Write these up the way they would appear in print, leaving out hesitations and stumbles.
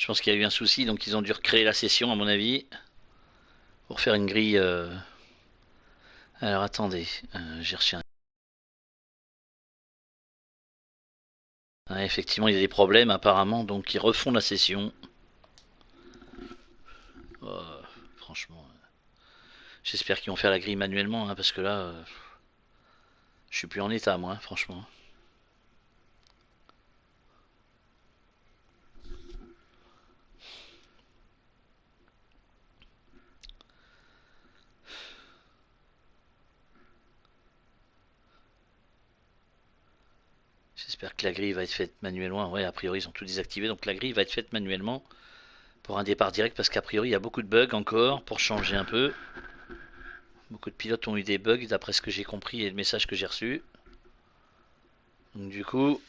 Je pense qu'il y a eu un souci, donc ils ont dû recréer la session, à mon avis, pour faire une grille. Alors attendez, j'ai reçu un. Ouais, effectivement, il y a des problèmes apparemment, donc ils refont la session. Oh, franchement, j'espère qu'ils vont faire la grille manuellement, hein, parce que là, je suis plus en état, moi, franchement. J'espère que la grille va être faite manuellement. Ouais, a priori, ils ont tout désactivé, donc la grille va être faite manuellement pour un départ direct, parce qu'a priori, il y a beaucoup de bugs encore pour changer un peu. Beaucoup de pilotes ont eu des bugs, d'après ce que j'ai compris et le message que j'ai reçu. Donc du coup,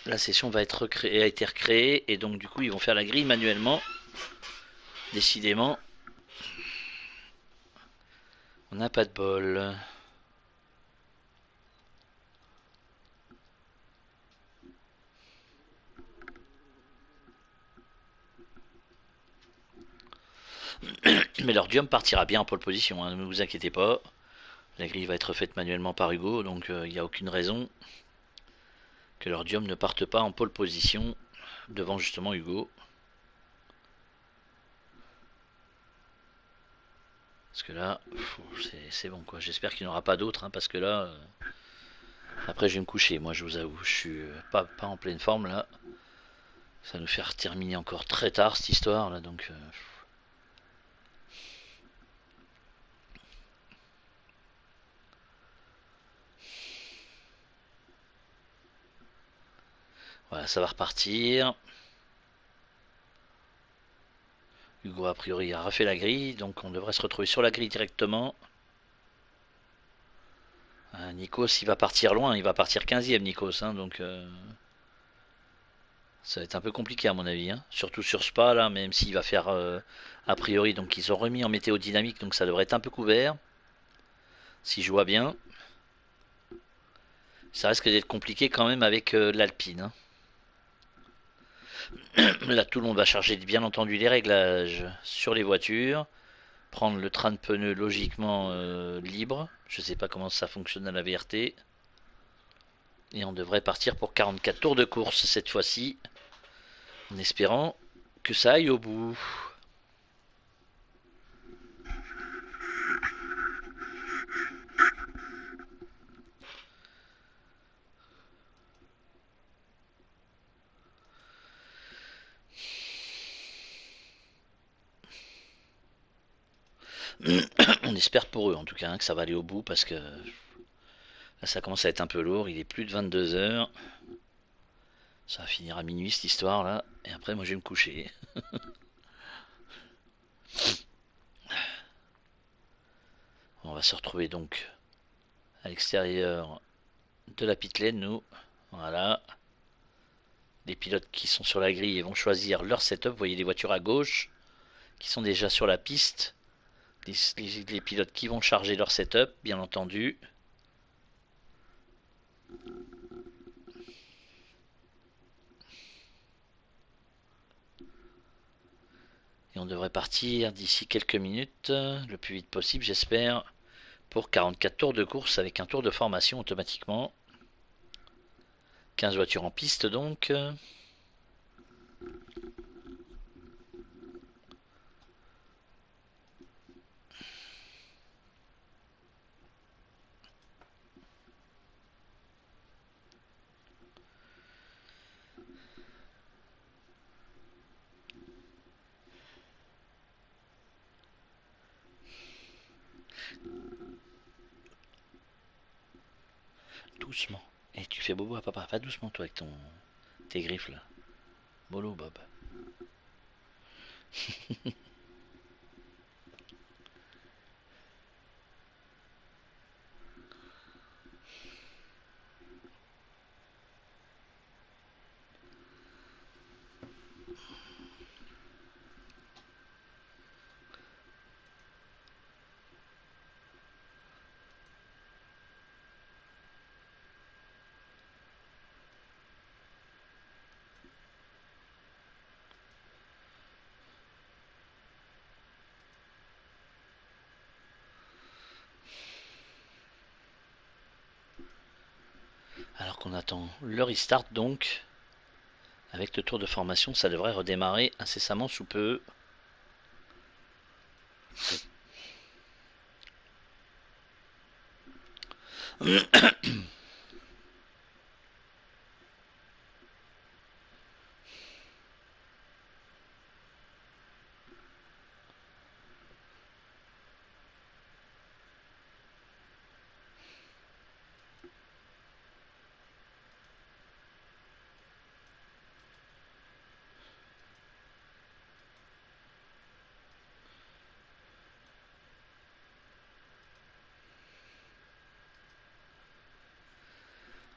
la session va être recréée, a été recréée, et donc du coup, ils vont faire la grille manuellement. Décidément, on n'a pas de bol. Mais leur Dium partira bien en pole position, hein, ne vous inquiétez pas. La grille va être faite manuellement par Hugo, donc il n'y a aucune raison que leur Dium ne parte pas en pole position devant justement Hugo. Parce que là, c'est bon quoi. J'espère qu'il n'y en aura pas d'autres, hein, parce que là, après je vais me coucher. Moi, je vous avoue, je suis pas en pleine forme là. Ça va nous faire terminer encore très tard cette histoire là, donc. Voilà, ça va repartir. Hugo, a priori, a refait la grille, donc on devrait se retrouver sur la grille directement. Nikos, il va partir loin, il va partir 15ème, Nikos, hein, donc ça va être un peu compliqué à mon avis, hein. Surtout sur Spa, là, même s'il va faire a priori, donc ils ont remis en météo dynamique, donc ça devrait être un peu couvert, si je vois bien. Ça risque d'être compliqué quand même avec l'Alpine, hein. Là, tout le monde va charger bien entendu les réglages sur les voitures, prendre le train de pneus logiquement libre. Je sais pas comment ça fonctionne à la VRT. Et on devrait partir pour 44 tours de course cette fois-ci, en espérant que ça aille au bout. On espère pour eux en tout cas, hein, que ça va aller au bout, parce que là ça commence à être un peu lourd. Il est plus de 22 heures. Ça va finir à minuit cette histoire là. Et après moi je vais me coucher. On va se retrouver donc à l'extérieur de la pit lane, nous. Voilà. Les pilotes qui sont sur la grille vont choisir leur setup. Vous voyez les voitures à gauche qui sont déjà sur la piste. Les pilotes qui vont charger leur setup, bien entendu. Et on devrait partir d'ici quelques minutes, le plus vite possible j'espère, pour 44 tours de course avec un tour de formation automatiquement. 15 voitures en piste donc. Doucement. Et tu fais bobo à papa. Pas doucement toi avec tes griffes là. Bolo Bob. qu'on attend le restart donc. Avec le tour de formation, ça devrait redémarrer incessamment sous peu.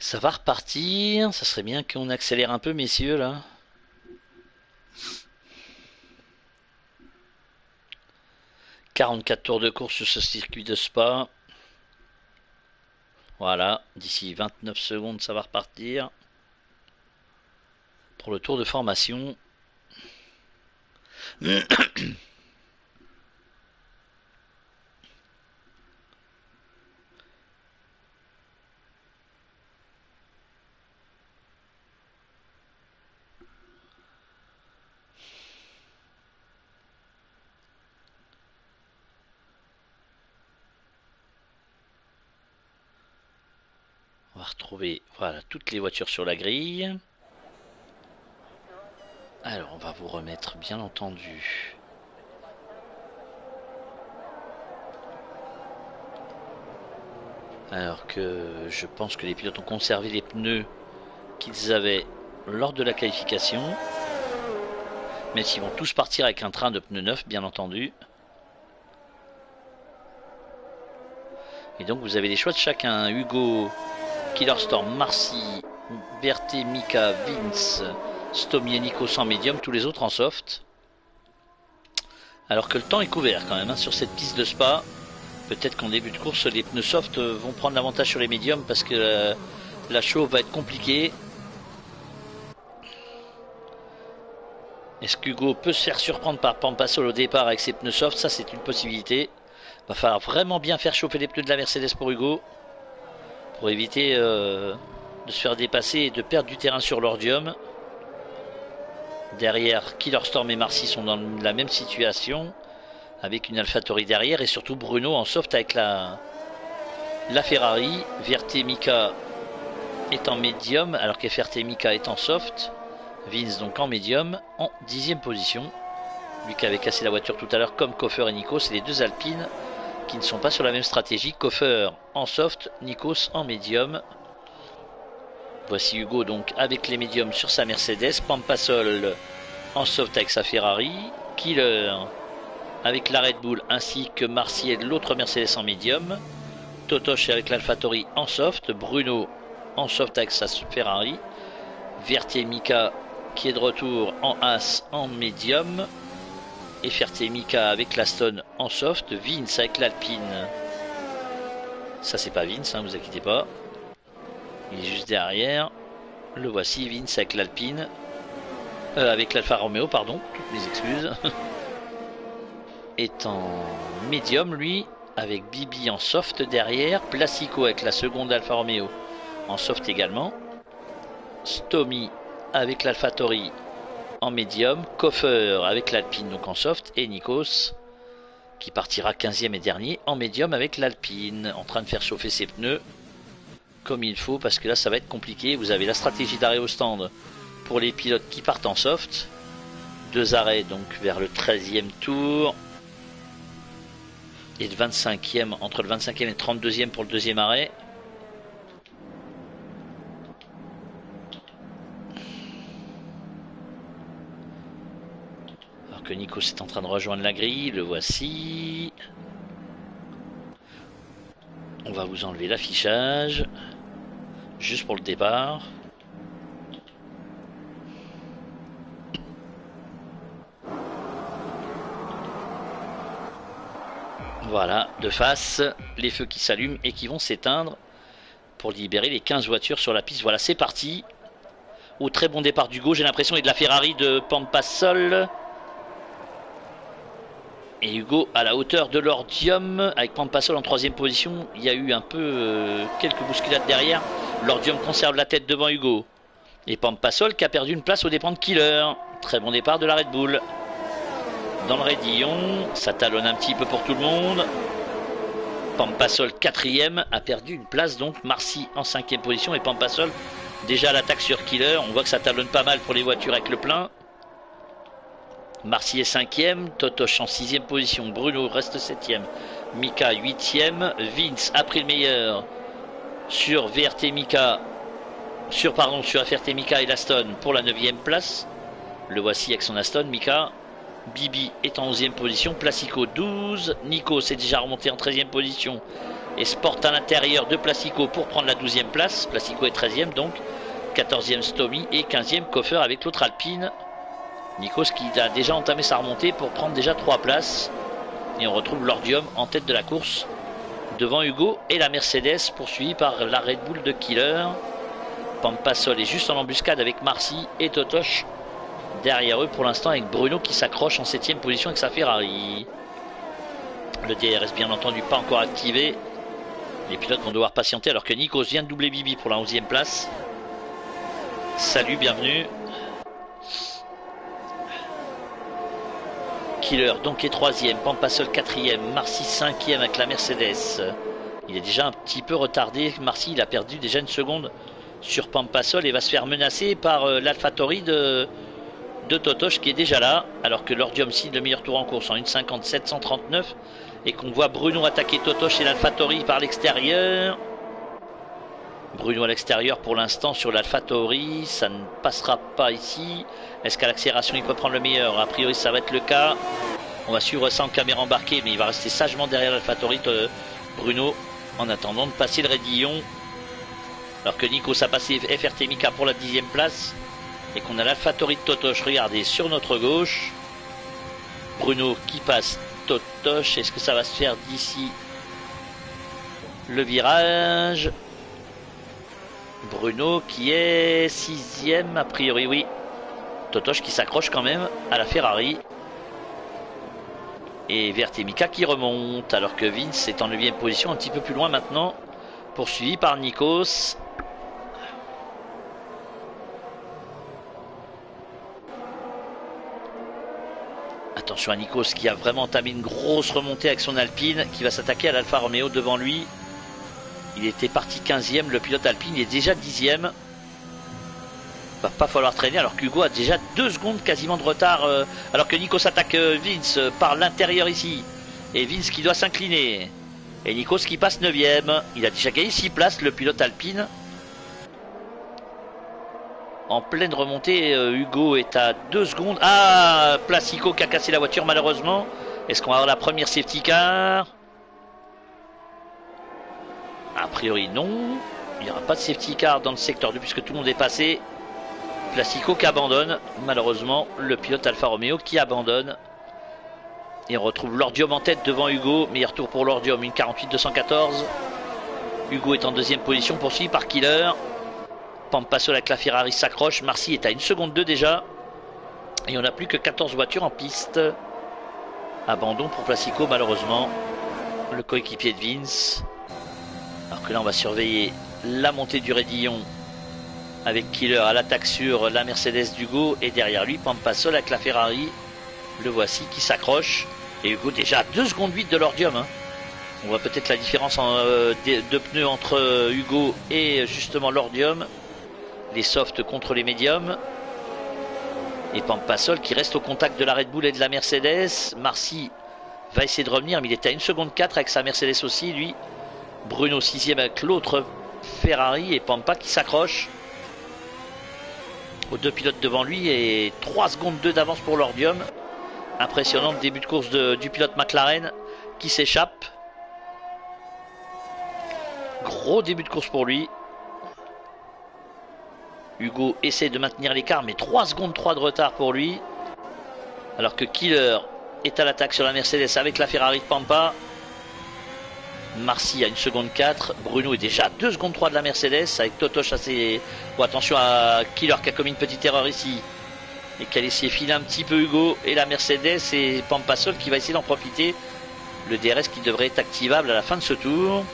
Ça va repartir, ça serait bien qu'on accélère un peu messieurs là. « 44 tours de course sur ce circuit de Spa. Voilà, d'ici 29 secondes ça va repartir. Pour le tour de formation. On va retrouver voilà, toutes les voitures sur la grille. Alors on va vous remettre bien entendu alors que je pense que les pilotes ont conservé les pneus qu'ils avaient lors de la qualification, même s'ils vont tous partir avec un train de pneus neufs bien entendu. Et donc vous avez les choix de chacun. Hugo, Killerstorm, Marcy, Berthe, Mika, Vince, Stomy et Nikos en médium, tous les autres en soft. Alors que le temps est couvert quand même hein, sur cette piste de Spa. Peut-être qu'en début de course, les pneus soft vont prendre l'avantage sur les médiums parce que la chauffe va être compliquée. Est-ce qu'Hugo peut se faire surprendre par Pampasol au départ avec ses pneus soft? Ça, c'est une possibilité. Va falloir vraiment bien faire chauffer les pneus de la Mercedes pour Hugo. Pour éviter de se faire dépasser et de perdre du terrain sur l'ordium. Derrière, Killerstorm et Marcy sont dans la même situation. Avec une AlphaTauri derrière et surtout Bruno en soft avec la Ferrari. Verte Mika est en médium alors que Verte Mika est en soft. Vince donc en médium en 10e position. Lui qui avait cassé la voiture tout à l'heure comme Koffer et Nikos. C'est les deux Alpines qui ne sont pas sur la même stratégie. Koffer en soft, Nikos en médium. Voici Hugo donc avec les médiums sur sa Mercedes. Pampasol en soft avec sa Ferrari. Killer avec la Red Bull ainsi que Marcy et l'autre Mercedes en médium. Totoche avec l'AlphaTauri en soft. Bruno en soft avec sa Ferrari. Vertier Mika qui est de retour en As en médium. Et Vertier Mika avec l'Aston en soft. Vince avec l'Alpine. Ça c'est pas Vince, hein, vous inquiétez pas. Il est juste derrière. Le voici, Vince avec l'Alpine. Avec l'Alfa Romeo, pardon. Toutes mes excuses. Est en médium lui, avec Bibi en soft derrière, Placico avec la seconde Alfa Romeo en soft également, Stomy avec l'AlphaTauri en médium, Koffer avec l'Alpine donc en soft, et Nikos qui partira 15e et dernier en médium avec l'Alpine, en train de faire chauffer ses pneus comme il faut parce que là ça va être compliqué. Vous avez la stratégie d'arrêt au stand pour les pilotes qui partent en soft, 2 arrêts donc vers le 13e tour. Et le 25e, entre le 25e et le 32e pour le deuxième arrêt. Alors que Nikos est en train de rejoindre la grille, le voici. On va vous enlever l'affichage. Juste pour le départ. Voilà, de face, les feux qui s'allument et qui vont s'éteindre pour libérer les 15 voitures sur la piste. Voilà, c'est parti. Au très bon départ d'Hugo, j'ai l'impression, et de la Ferrari de Pampasol. Et Hugo à la hauteur de l'Ordium avec Pampasol en troisième position. Il y a eu un peu quelques bousculades derrière. L'Ordium conserve la tête devant Hugo. Et Pampasol qui a perdu une place aux dépens de Killer. Très bon départ de la Red Bull. Dans le raidillon, ça talonne un petit peu pour tout le monde. Pampasol quatrième a perdu une place, donc Marcy en cinquième position et Pampasol déjà à l'attaque sur Killer. On voit que ça talonne pas mal pour les voitures avec le plein. Marcy est cinquième, Totoche en sixième position, Bruno reste septième, Mika huitième, Vince a pris le meilleur sur VRT Mika, sur FRT Mika et l'Aston pour la 9e place. Le voici avec son Aston, Mika. Bibi est en 11e position, Placico 12, Nico s'est déjà remonté en 13e position et Sport à l'intérieur de Placico pour prendre la 12e place. Placico est 13e donc, 14e Stomy et 15e Koffer avec l'autre Alpine. Nikos qui a déjà entamé sa remontée pour prendre déjà 3 places. Et on retrouve l'Ordium en tête de la course devant Hugo et la Mercedes poursuivie par la Red Bull de Killer. Pampasol est juste en embuscade avec Marcy et Totoche derrière eux pour l'instant, avec Bruno qui s'accroche en 7e position avec sa Ferrari. Le DRS bien entendu pas encore activé. Les pilotes vont devoir patienter alors que Nikos vient de doubler Bibi pour la 11e place. Salut, bienvenue. Killer donc est 3e, Pampasol 4e, Marcy 5e avec la Mercedes. Il est déjà un petit peu retardé. Marcy, il a perdu déjà une seconde sur Pampasol et va se faire menacer par l'AlphaTauri de Totoche qui est déjà là, alors que l'Ordium cide le meilleur tour en course en 1,57-139 et qu'on voit Bruno attaquer Totoche et l'AlphaTauri par l'extérieur. Bruno à l'extérieur pour l'instant sur l'AlphaTauri, ça ne passera pas ici. Est-ce qu'à l'accélération il peut prendre le meilleur? A priori ça va être le cas. On va suivre ça en caméra embarquée, mais il va rester sagement derrière l'AlphaTauri Bruno en attendant de passer le raidillon. Alors que Nikos a passé FRT Mika pour la 10e place et qu'on a l'AlphaTauri de Totoche, regardez, sur notre gauche. Bruno qui passe Totoche, est-ce que ça va se faire d'ici le virage? Bruno qui est 6e a priori, oui. Totoche qui s'accroche quand même à la Ferrari. Et VRT Mika qui remonte alors que Vince est en 9e position, un petit peu plus loin maintenant, poursuivi par Nikos. Attention à Nikos qui a vraiment entamé une grosse remontée avec son Alpine, qui va s'attaquer à l'Alfa Romeo devant lui. Il était parti 15e, le pilote Alpine il est déjà 10e. Va pas falloir traîner alors qu'Hugo a déjà 2 secondes quasiment de retard, alors que Nikos attaque Vince par l'intérieur ici. Et Vince qui doit s'incliner. Et Nikos qui passe 9e. Il a déjà gagné 6 places, le pilote Alpine. En pleine remontée, Hugo est à 2 secondes. Ah, Placico qui a cassé la voiture malheureusement. Est-ce qu'on va avoir la première safety car? A priori non. Il n'y aura pas de safety car dans le secteur 2 puisque tout le monde est passé. Placico qui abandonne. Malheureusement, le pilote Alfa Romeo qui abandonne. Et on retrouve l'Ordium en tête devant Hugo. Meilleur tour pour l'Ordium, 1,48,214. Hugo est en 2e position, poursuivi par Killer. Pampasol avec la Ferrari s'accroche. Marcy est à 1 seconde 2 déjà. Et on n'a plus que 14 voitures en piste. Abandon pour Placico malheureusement. Le coéquipier de Vince. Alors que là on va surveiller la montée du raidillon avec Killer à l'attaque sur la Mercedes d'Hugo. Et derrière lui Pampasol avec la Ferrari. Le voici qui s'accroche. Et Hugo déjà à 2 secondes 8 de l'Ordium. On voit peut-être la différence de pneus entre Hugo et justement l'Ordium. Les softs contre les médiums. Et Pampasol qui reste au contact de la Red Bull et de la Mercedes. Marcy va essayer de revenir, mais il est à 1 seconde 4 avec sa Mercedes aussi, lui. Bruno 6e avec l'autre Ferrari et Pampa qui s'accroche aux 2 pilotes devant lui et 3 secondes 2 d'avance pour l'Ordium. Impressionnant le début de course du pilote McLaren qui s'échappe. Gros début de course pour lui. Hugo essaie de maintenir l'écart, mais 3 secondes 3 de retard pour lui. Alors que Killer est à l'attaque sur la Mercedes avec la Ferrari de Pampa. Marcy à 1 seconde 4. Bruno est déjà à 2 secondes 3 de la Mercedes avec Totoche assez... Bon, attention à Killer qui a commis une petite erreur ici. et qui a laissé filer un petit peu Hugo. Et la Mercedes et Pampasol qui va essayer d'en profiter. Le DRS qui devrait être activable à la fin de ce tour.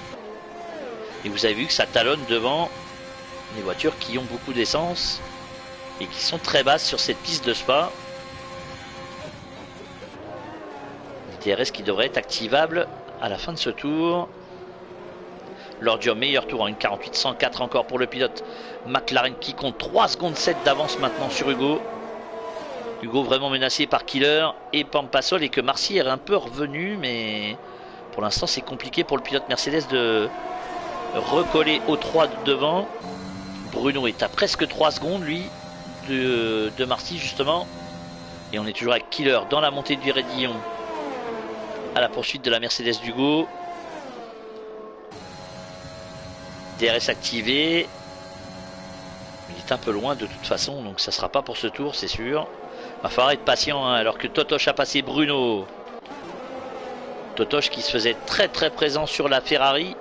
Et vous avez vu que ça talonne devant les voitures qui ont beaucoup d'essence et qui sont très basses sur cette piste de Spa. Le DRS qui devrait être activable à la fin de ce tour. Lordium, meilleur tour en 1,48,104 encore pour le pilote McLaren qui compte 3 secondes 7 d'avance maintenant sur Hugo. Hugo vraiment menacé par Killer et Pampasol, et que Marcy est un peu revenu, mais pour l'instant c'est compliqué pour le pilote Mercedes de recoller aux 3 devant. Bruno est à presque 3 secondes lui de Marcy justement, et on est toujours avec Killer dans la montée du Raidillon à la poursuite de la Mercedes d'Hugo. DRS activé, il est un peu loin de toute façon, donc ça sera pas pour ce tour c'est sûr. Va falloir être patient hein, alors que Totosh a passé Bruno. Totosh qui se faisait très très présent sur la Ferrari,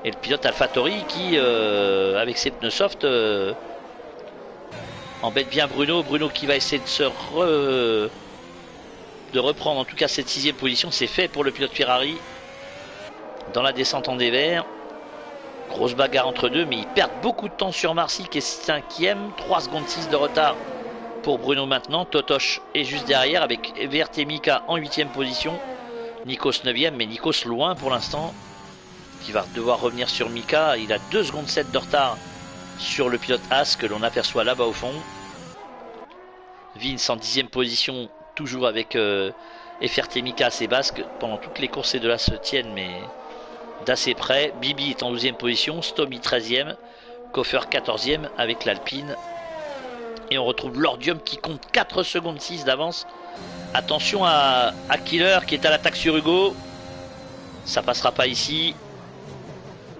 et le pilote AlphaTauri qui avec ses pneus soft embête bien Bruno. Bruno qui va essayer de reprendre en tout cas cette 6ème position. C'est fait pour le pilote Ferrari dans la descente en dévers. Grosse bagarre entre deux, mais ils perdent beaucoup de temps sur Marcy qui est 5ème. 3 secondes 6 de retard pour Bruno maintenant. Totosh est juste derrière avec Evert et Mika en 8ème position. Nikos 9ème, mais Nikos loin pour l'instant, qui va devoir revenir sur Mika. Il a 2 secondes 7 de retard sur le pilote As que l'on aperçoit là-bas au fond. Vince en 10ème position, toujours avec Evert et Mika assez basque. Pendant toutes les courses, ces deux-là se tiennent, mais d'assez près. Bibi est en 12ème position, Stomy 13ème, Koffer 14ème avec l'Alpine. Et on retrouve Lordium qui compte 4 secondes 6 d'avance. Attention à Killer qui est à l'attaque sur Hugo. Ça passera pas ici.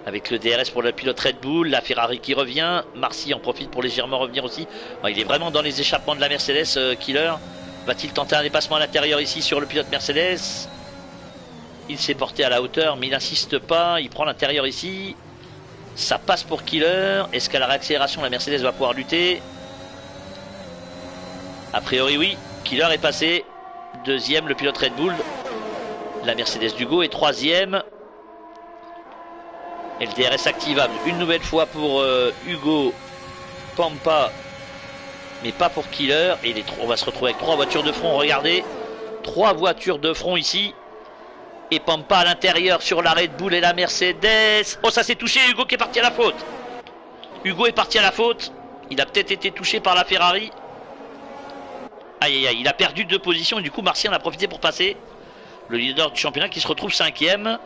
Avec le DRS pour le pilote Red Bull. La Ferrari qui revient. Marcy en profite pour légèrement revenir aussi. Bon, il est vraiment dans les échappements de la Mercedes, Killer. Va-t-il tenter un dépassement à l'intérieur ici sur le pilote Mercedes? Il s'est porté à la hauteur mais il n'insiste pas. Il prend l'intérieur ici. Ça passe pour Killer. Est-ce qu'à la réaccélération la Mercedes va pouvoir lutter? A priori oui, Killer est passé. 2ème le pilote Red Bull. La Mercedes d'Hugo est 3ème. Et le DRS activable une nouvelle fois pour Hugo, Pampa, mais pas pour Killer. Et on va se retrouver avec 3 voitures de front, regardez. 3 voitures de front ici. Et Pampa à l'intérieur sur la Red Bull et la Mercedes. Oh, ça s'est touché, Hugo qui est parti à la faute. Hugo est parti à la faute. Il a peut-être été touché par la Ferrari. Aïe aïe aïe, il a perdu 2 positions et du coup Marcy en a profité pour passer. Le leader du championnat qui se retrouve 5ème.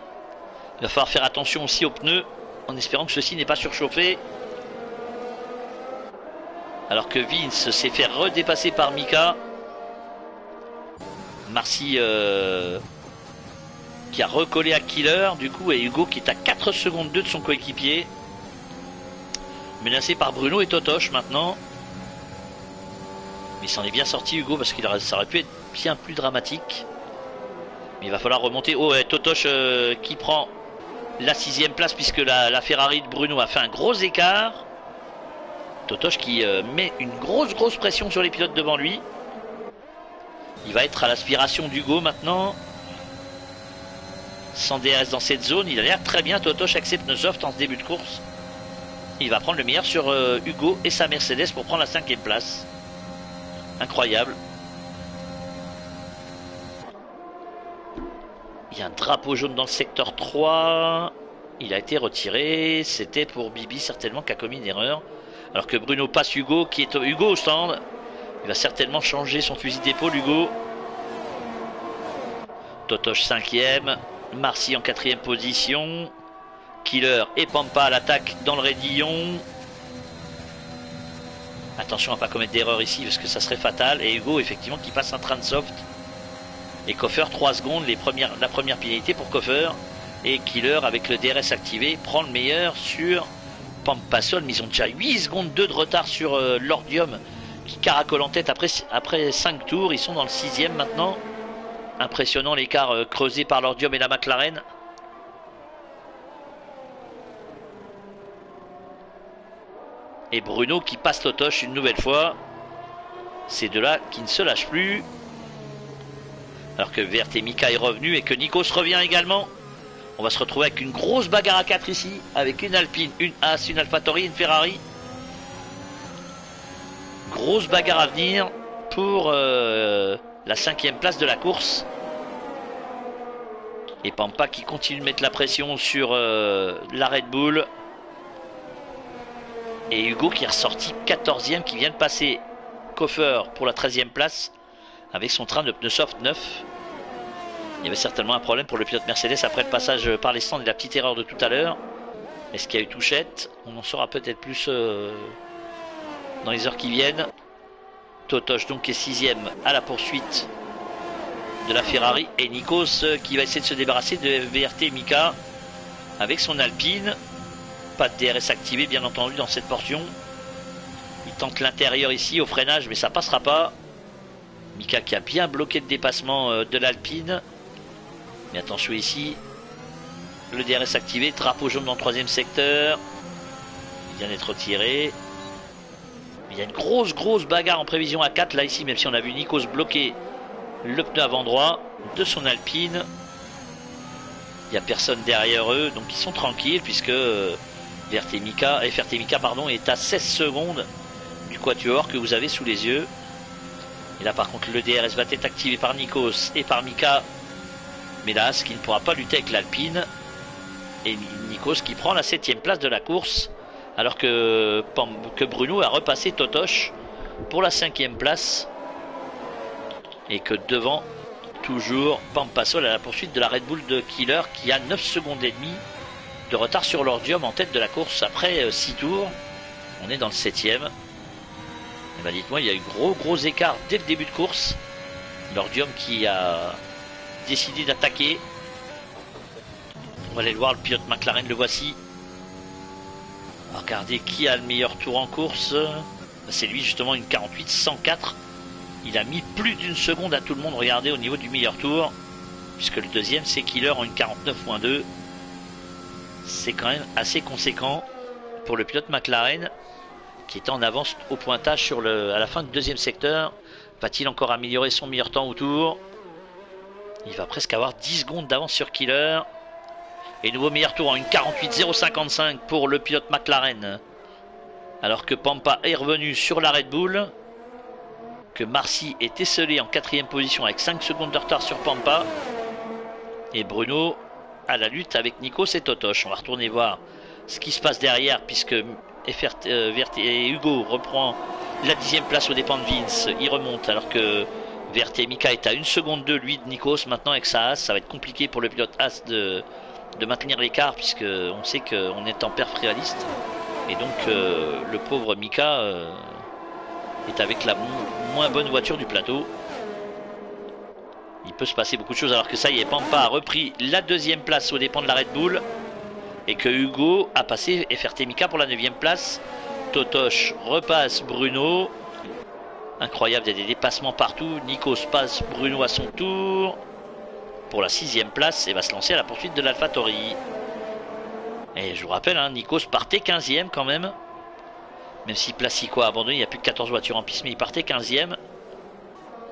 Il va falloir faire attention aussi aux pneus en espérant que ceci n'est pas surchauffé. Alors que Vince s'est fait redépasser par Mika. Marcy qui a recollé à Killer du coup, et Hugo qui est à 4 secondes 2 de son coéquipier. Menacé par Bruno et Totosh maintenant. Mais il s'en est bien sorti Hugo parce que ça aurait pu être bien plus dramatique. Mais il va falloir remonter. Oh, ouais, Totosh qui prend la 6ème place puisque la Ferrari de Bruno a fait un gros écart. Totosh qui met une grosse pression sur les pilotes devant lui. Il va être à l'aspiration d'Hugo maintenant. Sans DRS dans cette zone, il a l'air très bien. Totosh accepte Neussoft en ce début de course. Il va prendre le meilleur sur Hugo et sa Mercedes pour prendre la 5ème place. Incroyable. Il y a un drapeau jaune dans le secteur 3. Il a été retiré. C'était pour Bibi certainement qui a commis une erreur. Alors que Bruno passe Hugo qui est Hugo au stand. Il va certainement changer son fusil d'épaule Hugo. Totosh 5ème. Marcy en 4ème position. Killer et Pampa à l'attaque dans le raidillon. Attention à ne pas commettre d'erreur ici parce que ça serait fatal. Et Hugo effectivement qui passe un train de soft. Et Koffer 3 secondes, la première pénalité pour Koffer. Et Killer avec le DRS activé prend le meilleur sur Pampasol. Mais ils ont déjà 8 secondes 2 de retard sur Lordium qui caracole en tête après 5 tours. Ils sont dans le 6ème maintenant. Impressionnant l'écart creusé par Lordium et la McLaren. Et Bruno qui passe Totosh une nouvelle fois. Ces deux-là qui ne se lâchent plus. Alors que Vert et Mika est revenu et que Nikos revient également. On va se retrouver avec une grosse bagarre à 4 ici. Avec une Alpine, une As, une AlphaTauri, une Ferrari. Grosse bagarre à venir pour la 5e place de la course. Et Pampa qui continue de mettre la pression sur la Red Bull. Et Hugo qui est ressorti 14e, qui vient de passer Koffer pour la 13e place avec son train de pneus soft 9. Il y avait certainement un problème pour le pilote Mercedes après le passage par les stands et la petite erreur de tout à l'heure. Est-ce qu'il y a eu touchette? On en saura peut-être plus dans les heures qui viennent. Totosh donc est 6e à la poursuite de la Ferrari. Et Nikos qui va essayer de se débarrasser de VRT Mika avec son Alpine. Pas de DRS activé bien entendu dans cette portion. Il tente l'intérieur ici au freinage mais ça passera pas. Mika qui a bien bloqué le dépassement de l'Alpine. Mais attention ici. Le DRS activé. Drapeau jaune dans le 3e secteur. Il vient d'être retiré. Il y a une grosse bagarre en prévision à 4 là ici. Même si on a vu Nikos bloquer le pneu avant droit de son Alpine. Il n'y a personne derrière eux. Donc ils sont tranquilles puisque FRT Mika est à 16 secondes du quatuor que vous avez sous les yeux. Et là par contre le DRS va être activé par Nikos et par Mika. Mais là ce qui ne pourra pas lutter avec l'Alpine. Et Nikos qui prend la 7e place de la course. Alors que Bruno a repassé Totosh pour la 5e place. Et que devant toujours Pampasol à la poursuite de la Red Bull de Killer qui a 9 secondes et demie de retard sur l'Ordium en tête de la course après 6 tours. On est dans le 7e. Et ben dites-moi, il y a eu gros écart dès le début de course. L'Ordium qui a décidé d'attaquer. On va aller le voir, le pilote McLaren, le voici. On va regarder qui a le meilleur tour en course. C'est lui justement, une 48-104. Il a mis plus d'une seconde à tout le monde, regardez, au niveau du meilleur tour. Puisque le deuxième c'est Killer en une 49-2. C'est quand même assez conséquent pour le pilote McLaren qui est en avance au pointage à la fin du 2e secteur. Va-t-il encore améliorer son meilleur temps au tour? Il va presque avoir 10 secondes d'avance sur Killer. Et nouveau meilleur tour en une 48-055 pour le pilote McLaren. Alors que Pampa est revenu sur la Red Bull. Que Marcy est esselé en 4e position avec 5 secondes de retard sur Pampa. Et Bruno à la lutte avec Nikos et Totosh. On va retourner voir ce qui se passe derrière puisque Hugo reprend la 10e place aux dépens de Vince. Il remonte alors que VRT Mika est à 1 seconde de lui de Nikos. Maintenant avec sa As, ça va être compliqué pour le pilote As de maintenir l'écart puisque on sait qu'on est en perf réaliste. Et donc le pauvre Mika est avec la moins bonne voiture du plateau. Il peut se passer beaucoup de choses alors que ça y est, Pampa a repris la 2e place aux dépens de la Red Bull. Et que Hugo a passé FRT Mika pour la 9e place. Totosh repasse Bruno. Incroyable, il y a des dépassements partout. Nikos passe Bruno à son tour pour la 6e place et va se lancer à la poursuite de l'AlphaTauri. Et je vous rappelle, hein, Nikos partait 15e quand même. Même si Placico a abandonné, il n'y a plus que 14 voitures en piste, mais il partait 15e.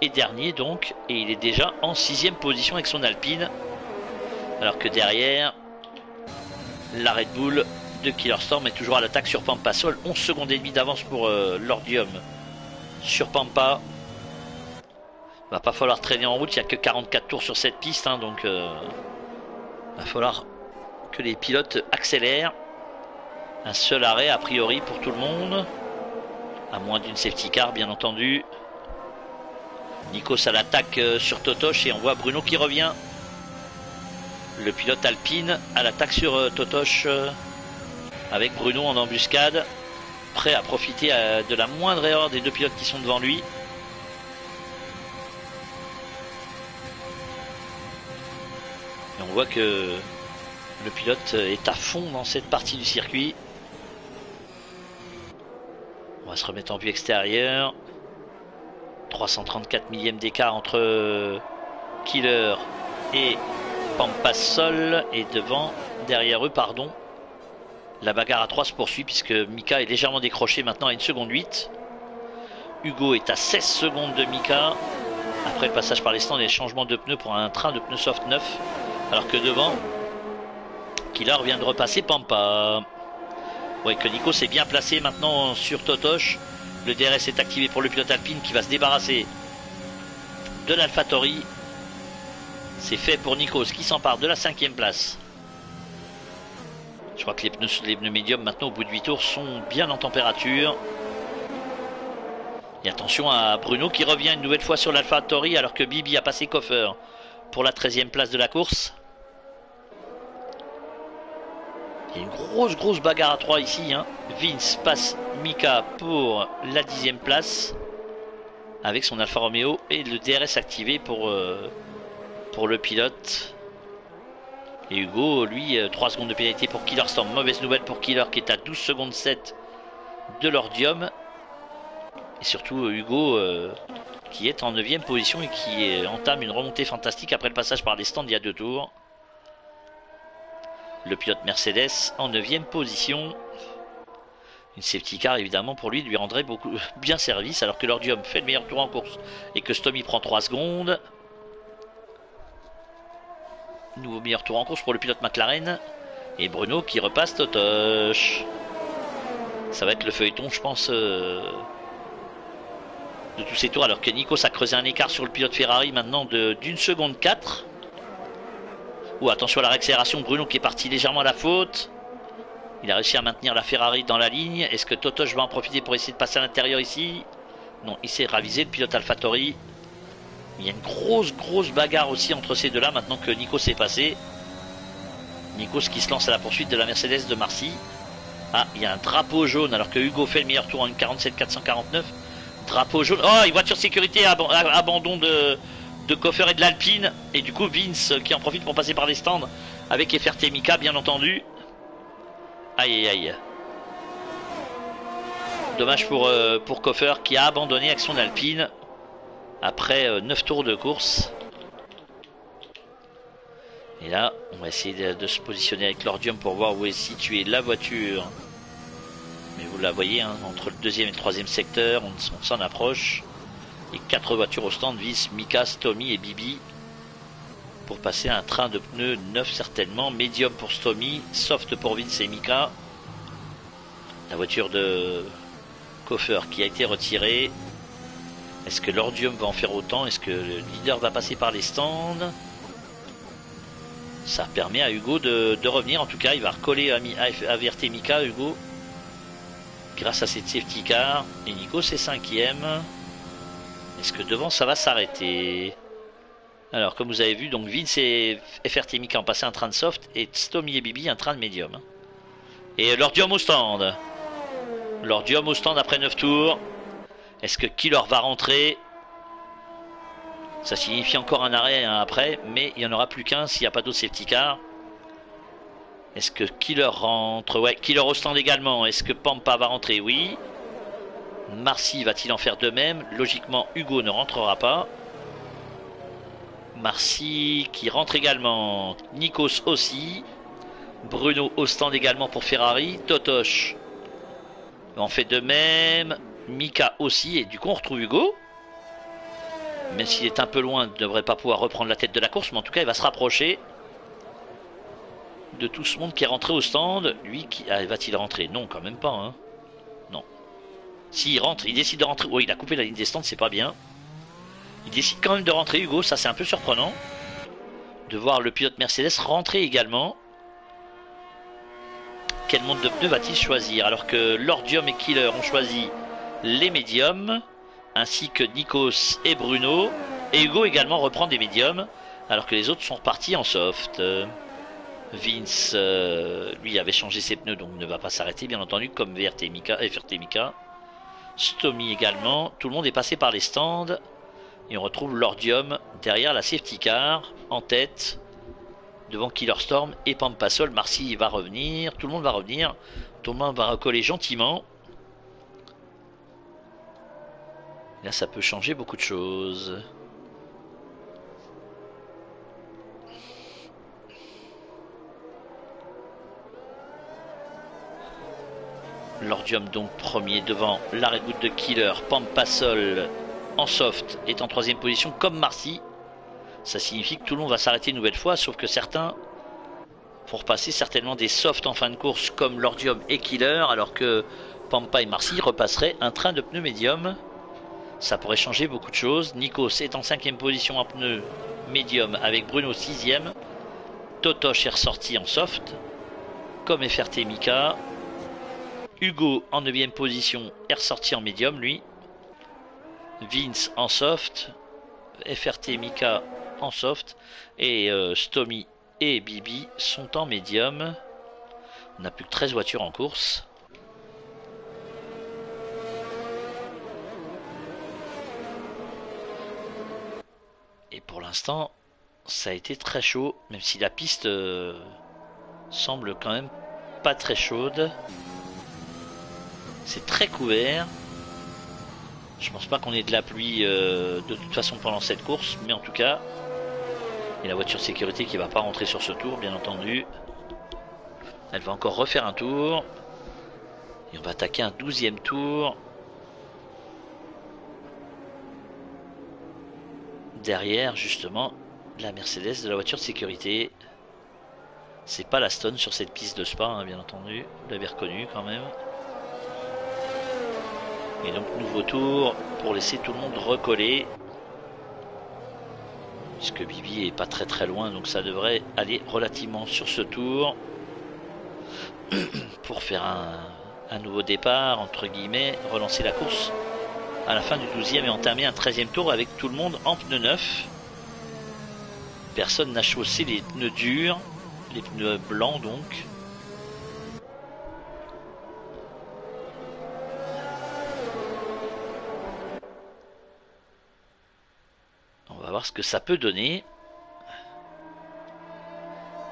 Et dernier donc, et il est déjà en 6e position avec son Alpine. Alors que derrière, la Red Bull de Killerstorm est toujours à l'attaque sur Pampasol. 11 secondes et demie d'avance pour l'Ordium sur Pampa. Va pas falloir traîner en route, il n'y a que 44 tours sur cette piste, hein, donc va falloir que les pilotes accélèrent. Un seul arrêt a priori pour tout le monde, à moins d'une safety car bien entendu. Nikos à l'attaque sur Totosh et on voit Bruno qui revient. Le pilote Alpine à l'attaque sur Totosh avec Bruno en embuscade, prêt à profiter de la moindre erreur des deux pilotes qui sont devant lui. Et on voit que le pilote est à fond dans cette partie du circuit. On va se remettre en vue extérieure. 334 millièmes d'écart entre Killer et Pampasol. Et derrière eux, pardon. La bagarre à 3 se poursuit puisque Mika est légèrement décroché maintenant à 1 seconde 8. Hugo est à 16 secondes de Mika. Après le passage par les stands et les changements de pneus pour un train de pneus soft neuf. Alors que devant, Killer vient de repasser Pampa. Ouais, que Nico s'est bien placé maintenant sur Totoche. Le DRS est activé pour le pilote alpine qui va se débarrasser de l'AlphaTauri. C'est fait pour Nikos qui s'empare de la 5e place. Je crois que les pneus médiums maintenant au bout de 8 tours sont bien en température. Et attention à Bruno qui revient une nouvelle fois sur l'AlphaTauri alors que Bibi a passé Koffer pour la 13e place de la course. Il y a une grosse bagarre à 3 ici. Hein. Vince passe Mika pour la 10e place avec son Alfa Romeo et le DRS activé pour le pilote. Et Hugo, lui, 3 secondes de pénalité pour Killer Storm. Mauvaise nouvelle pour Killer qui est à 12 secondes 7 de l'Ordium. Et surtout Hugo qui est en 9e position et qui entame une remontée fantastique après le passage par les stands il y a 2 tours. Le pilote Mercedes en 9e position. Une safety car évidemment pour lui rendrait bien service alors que l'Ordium fait le meilleur tour en course et que Stomy prend 3 secondes. Nouveau meilleur tour en course pour le pilote McLaren. Et Bruno qui repasse Totoche. Ça va être le feuilleton je pense de tous ces tours alors que Nikos a creusé un écart sur le pilote Ferrari maintenant d'une seconde 4. Oh, attention à la réaccélération, Bruno qui est parti légèrement à la faute. Il a réussi à maintenir la Ferrari dans la ligne. Est-ce que Totoche va en profiter pour essayer de passer à l'intérieur ici? Non, il s'est ravisé, le pilote AlphaTauri. Il y a une grosse bagarre aussi entre ces deux-là maintenant que Nikos est passé. Nikos qui se lance à la poursuite de la Mercedes de Marcy. Ah, il y a un drapeau jaune alors que Hugo fait le meilleur tour en 1,47,449. Drapeau jaune. Oh, une voiture sécurité, abandon de Koffer et de l'Alpine. Et du coup, Vince qui en profite pour passer par les stands avec FRT Mika, bien entendu. Aïe. Dommage pour Koffer qui a abandonné avec son Alpine après 9 tours de course. Et là, on va essayer de se positionner avec l'Ordium pour voir où est située la voiture. Mais vous la voyez, hein, entre le 2e et le 3e secteur, on s'en approche. Et 4 voitures au stand visent Mika, Stomy et Bibi pour passer un train de pneus neuf certainement. Medium pour Stomy, soft pour Vince et Mika. La voiture de Koffer qui a été retirée. Est-ce que l'Ordium va en faire autant? Est-ce que le leader va passer par les stands? Ça permet à Hugo de revenir. En tout cas, il va recoller à VRT Mika, Hugo. Grâce à cette safety car. Et Nico, c'est 5e. Est-ce que devant, ça va s'arrêter? Alors, comme vous avez vu, donc Vince et FRT Mika ont passé un train de soft. Et Stomy et Bibi, un train de médium. Et l'Ordium au stand. L'Ordium au stand après 9 tours. Est-ce que Killer va rentrer? Ça signifie encore un arrêt après, mais il n'y en aura plus qu'un s'il n'y a pas d'autre safety car. Est-ce que Killer rentre? Ouais, Killer au stand également. Est-ce que Pampa va rentrer? Oui. Marcy va-t-il en faire de même? Logiquement, Hugo ne rentrera pas. Marcy qui rentre également. Nikos aussi. Bruno au stand également pour Ferrari. Totoche en fait de même. Mika aussi. Et du coup, on retrouve Hugo. Même s'il est un peu loin, il ne devrait pas pouvoir reprendre la tête de la course. Mais en tout cas, il va se rapprocher de tout ce monde qui est rentré au stand. Lui, va-t-il rentrer? Non, quand même pas. Hein. Non. S'il rentre, il décide de rentrer. Oh, il a coupé la ligne des stands, c'est pas bien. Il décide quand même de rentrer, Hugo. Ça, c'est un peu surprenant. De voir le pilote Mercedes rentrer également. Quel monde de pneus va-t-il choisir? Alors que l'Ordium et Killer ont choisi les médiums. Ainsi que Nikos et Bruno. Et Hugo également reprend des médiums. Alors que les autres sont repartis en soft. Vince, lui, avait changé ses pneus, donc ne va pas s'arrêter, bien entendu, comme FRT Mika. Stomy également. Tout le monde est passé par les stands. Et on retrouve l'Ordium derrière la safety car, en tête, devant Killer Storm et Pampasol. Marcy va revenir, tout le monde va revenir. Tout le monde va recoller gentiment. Là, ça peut changer beaucoup de choses. Lordium donc premier devant la Red Bull de Killer. Pampasol en soft est en troisième position comme Marcy. Ça signifie que tout le monde va s'arrêter une nouvelle fois, sauf que certains vont repasser certainement des softs en fin de course comme Lordium et Killer, alors que Pampa et Marcy repasseraient un train de pneus médium. Ça pourrait changer beaucoup de choses. Nikos est en cinquième position en pneu médium avec Bruno sixième. Totoche est ressorti en soft comme FRT Mika. Hugo en 9ème position est ressorti en médium lui. Vince en soft. FRT Mika en soft. Et Stomy et Bibi sont en médium. On n'a plus que 13 voitures en course. Et pour l'instant, ça a été très chaud, même si la piste semble quand même pas très chaude. C'est très couvert. Je pense pas qu'on ait de la pluie de toute façon pendant cette course, mais en tout cas, il y a la voiture de sécurité qui va pas rentrer sur ce tour, bien entendu. Elle va encore refaire un tour. Et on va attaquer un 12e tour. Derrière, justement, la Mercedes de la voiture de sécurité. C'est pas la Stone sur cette piste de Spa, hein, bien entendu. Vous l'avez reconnu quand même. Et donc, nouveau tour pour laisser tout le monde recoller. Puisque Bibi est pas très très loin, donc ça devrait aller relativement sur ce tour. Pour faire un nouveau départ, entre guillemets, relancer la course à la fin du 12e et entamer un 13e tour avec tout le monde en pneus neufs. Personne n'a chaussé les pneus durs, les pneus blancs donc. On va voir ce que ça peut donner.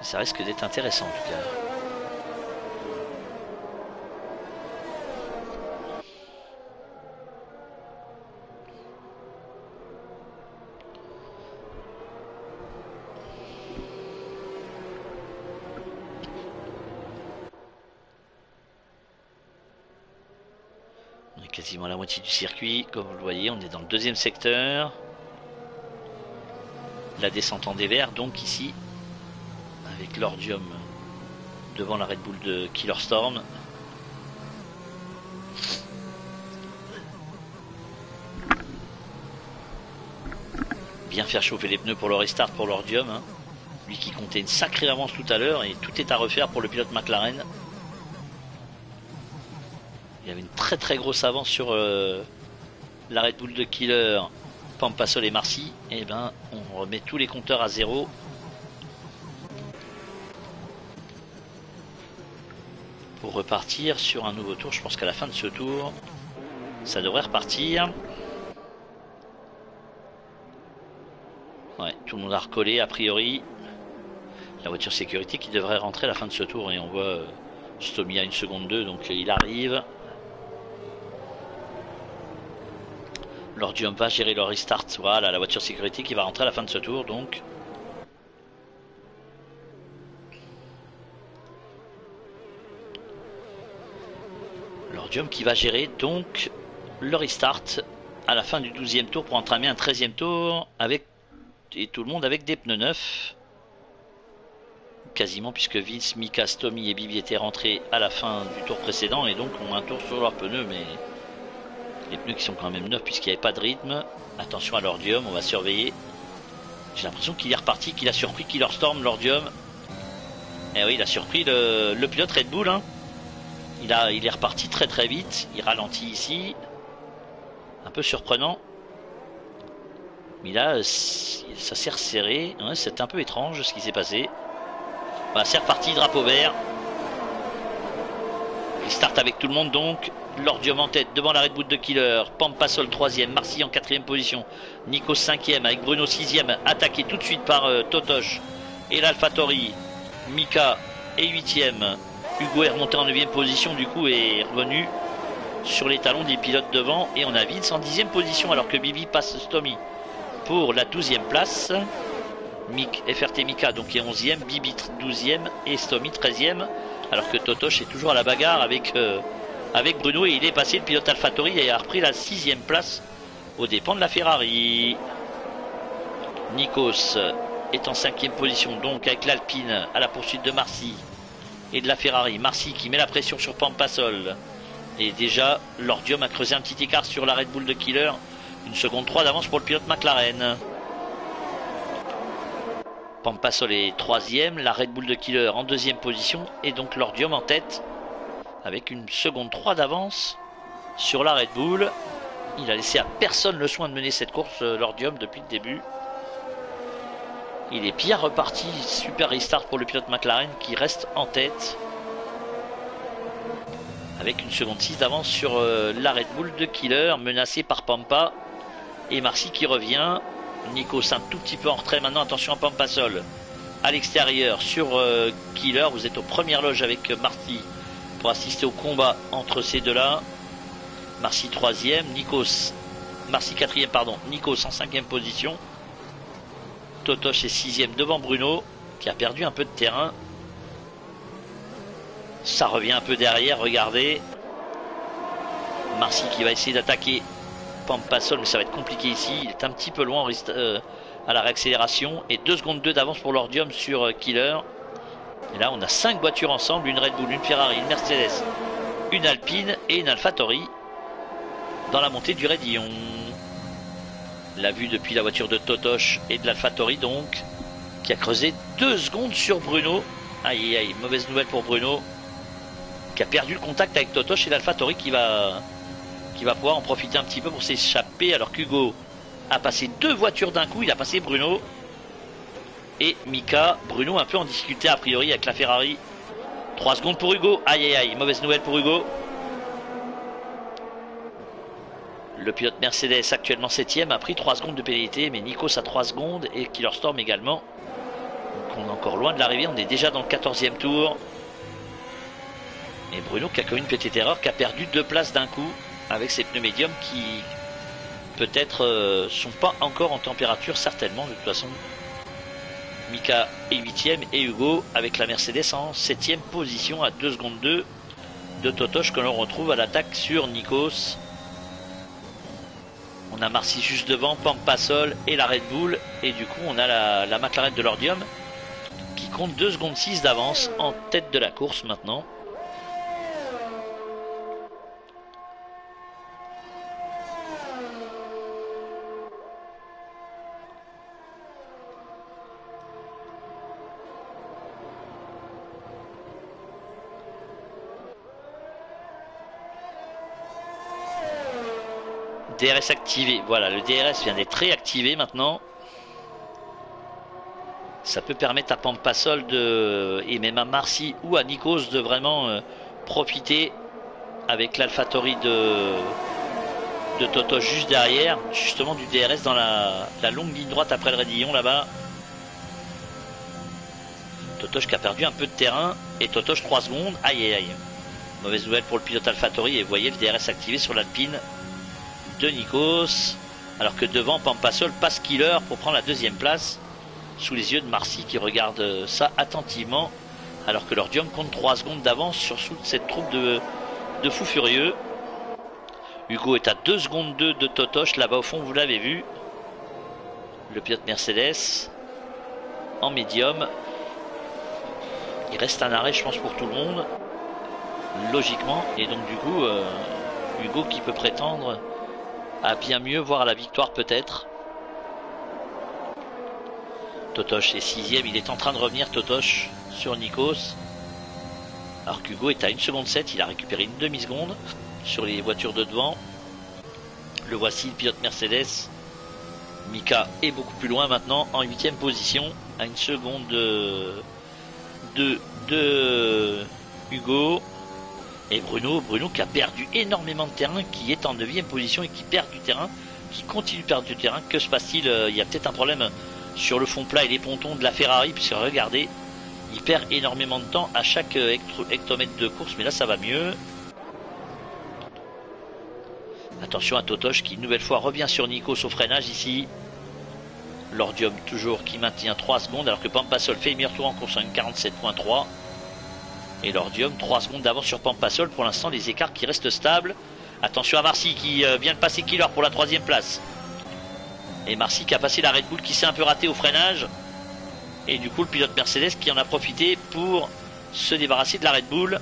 Ça risque d'être intéressant en tout cas. Quasiment la moitié du circuit, comme vous le voyez, on est dans le deuxième secteur. La descente en dévers, donc ici, avec Lordium devant la Red Bull de Killer Storm. Bien faire chauffer les pneus pour le restart pour Lordium, hein. Lui qui comptait une sacrée avance tout à l'heure, et tout est à refaire pour le pilote McLaren. Il y avait une très très grosse avance sur la Red Bull de Killer, Pampasol et Marcy. Et ben on remet tous les compteurs à zéro. Pour repartir sur un nouveau tour. Je pense qu'à la fin de ce tour, ça devrait repartir. Ouais, tout le monde a recollé a priori. La voiture sécurité qui devrait rentrer à la fin de ce tour. Et on voit Stomy à 1 seconde 2, donc il arrive. Lordium va gérer le restart. Voilà la voiture sécurité qui va rentrer à la fin de ce tour donc. Lordium qui va gérer donc le restart à la fin du 12e tour pour entamer un 13e tour avec et tout le monde avec des pneus neufs. Quasiment puisque Vince, Mika, Stomy et Bibi étaient rentrés à la fin du tour précédent et donc ont un tour sur leurs pneus, mais les pneus qui sont quand même neufs puisqu'il n'y avait pas de rythme. Attention à Lordium, on va surveiller. J'ai l'impression qu'il est reparti, qu'il a surpris Killer Storm, Lordium. Et oui, il a surpris le pilote Red Bull, hein. Il est reparti très très vite. Il ralentit ici. Un peu surprenant. Mais là, ça s'est resserré. Ouais, c'est un peu étrange ce qui s'est passé. Bah, c'est reparti, drapeau vert. Il start avec tout le monde donc. Lordium en tête devant la Red Bull de Killer. Pampasol 3ème, Marcy en 4ème position. Nikos 5ème avec Bruno 6ème. Attaqué tout de suite par Totoche et l'AlphaTauri. Mika est 8ème. Hugo est remonté en 9ème position du coup et est revenu sur les talons des pilotes devant. Et on a Vince en 10ème position alors que Bibi passe Stomy pour la 12ème place. FRT Mika donc est 11ème, Bibi 12ème et Stomy 13ème. Alors que Totoche est toujours à la bagarre avec avec Bruno, et il est passé. Le pilote AlphaTauri et a repris la 6e place aux dépens de la Ferrari. Nikos est en 5e position, donc avec l'Alpine à la poursuite de Marcy et de la Ferrari. Marcy qui met la pression sur Pampasol. Et déjà, l'Ordium a creusé un petit écart sur la Red Bull de Killer. 1 seconde 3 d'avance pour le pilote McLaren. Pampasol est 3e, la Red Bull de Killer en 2e position. Et donc l'Ordium en tête avec 1 seconde 3 d'avance sur la Red Bull. Il a laissé à personne le soin de mener cette course, l'Ordium, depuis le début. Il est bien reparti, super restart pour le pilote McLaren qui reste en tête. Avec 1 seconde 6 d'avance sur la Red Bull de Killer, menacé par Pampa. Et Marcy qui revient. Nikos un tout petit peu en retrait maintenant, attention à Pampasol. À l'extérieur sur Killer, vous êtes aux premières loges avec Marcy pour assister au combat entre ces deux-là. Marcy 3e, Marcy 4e, pardon, Nikos en 5e position. Totosh est 6e devant Bruno, qui a perdu un peu de terrain. Ça revient un peu derrière, regardez. Marcy qui va essayer d'attaquer Pampasol, mais ça va être compliqué ici. Il est un petit peu loin à la réaccélération. Et 2 secondes 2 d'avance pour l'Ordium sur Killer. Et là, on a 5 voitures ensemble, une Red Bull, une Ferrari, une Mercedes, une Alpine et une AlphaTauri dans la montée du Raidillon. La vue depuis la voiture de Totosh et de l'AlphaTauri donc, qui a creusé 2 secondes sur Bruno. Aïe aïe, mauvaise nouvelle pour Bruno, qui a perdu le contact avec Totosh et l'AlphaTauri qui va pouvoir en profiter un petit peu pour s'échapper, alors qu'Hugo a passé 2 voitures d'un coup. Il a passé Bruno et Mika. Bruno un peu en difficulté a priori avec la Ferrari. 3 secondes pour Hugo, aïe aïe aïe, mauvaise nouvelle pour Hugo. Le pilote Mercedes actuellement 7e a pris 3 secondes de pénalité, mais Nikos a 3 secondes et Killerstorm également. Donc on est encore loin de l'arrivée, on est déjà dans le 14e tour. Et Bruno qui a commis une petite erreur, qui a perdu 2 places d'un coup avec ses pneus médiums qui peut-être sont pas encore en température, certainement de toute façon. Mika est 8e et Hugo avec la Mercedes en 7e position à 2 secondes 2 de Totosh que l'on retrouve à l'attaque sur Nikos. On a Marcy juste devant, Pampasol et la Red Bull. Et du coup, on a la McLaren de l'Ordium qui compte 2 secondes 6 d'avance en tête de la course maintenant. DRS activé, voilà, le DRS vient d'être réactivé maintenant. Ça peut permettre à Pampasol et même à Marcy ou à Nikos de vraiment profiter avec l'AlphaTauri de Totosh juste derrière, justement du DRS dans la longue ligne droite après le Raidillon là-bas. Totosh qui a perdu un peu de terrain et Totosh 3 secondes, aïe aïe aïe. Mauvaise nouvelle pour le pilote AlphaTauri et vous voyez le DRS activé sur l'Alpine de Nikos, alors que devant Pampasol passe Killer pour prendre la 2e place sous les yeux de Marcy qui regarde ça attentivement, alors que l'Ordium compte 3 secondes d'avance sur cette troupe de fous furieux. Hugo est à 2 secondes 2 de Totosh là-bas au fond, vous l'avez vu, le pilote Mercedes en médium. Il reste un arrêt je pense pour tout le monde logiquement, et donc du coup Hugo qui peut prétendre à bien mieux, voire à la victoire peut-être. Totosh est 6e, il est en train de revenir Totosh sur Nikos. Alors qu'Hugo est à 1 seconde 7, il a récupéré une demi-seconde sur les voitures de devant. Le voici, le pilote Mercedes. Mika est beaucoup plus loin maintenant, en 8e position, à 1 seconde de Hugo. Et Bruno qui a perdu énormément de terrain, qui est en 9e position et qui perd du terrain, qui continue de perdre du terrain. Que se passe-t-il? Il y a peut-être un problème sur le fond plat et les pontons de la Ferrari, puisque regardez, il perd énormément de temps à chaque hectomètre de course, mais là ça va mieux. Attention à Totosh qui une nouvelle fois revient sur Nikos au freinage ici. L'Ordium toujours qui maintient 3 secondes, alors que Pampasol fait le meilleur tour en course en 47.3. Et l'Ordium 3 secondes d'avance sur Pampasol. Pour l'instant les écarts qui restent stables. Attention à Marcy qui vient de passer Killer pour la 3e place. Et Marcy qui a passé la Red Bull qui s'est un peu raté au freinage. Et du coup le pilote Mercedes qui en a profité pour se débarrasser de la Red Bull.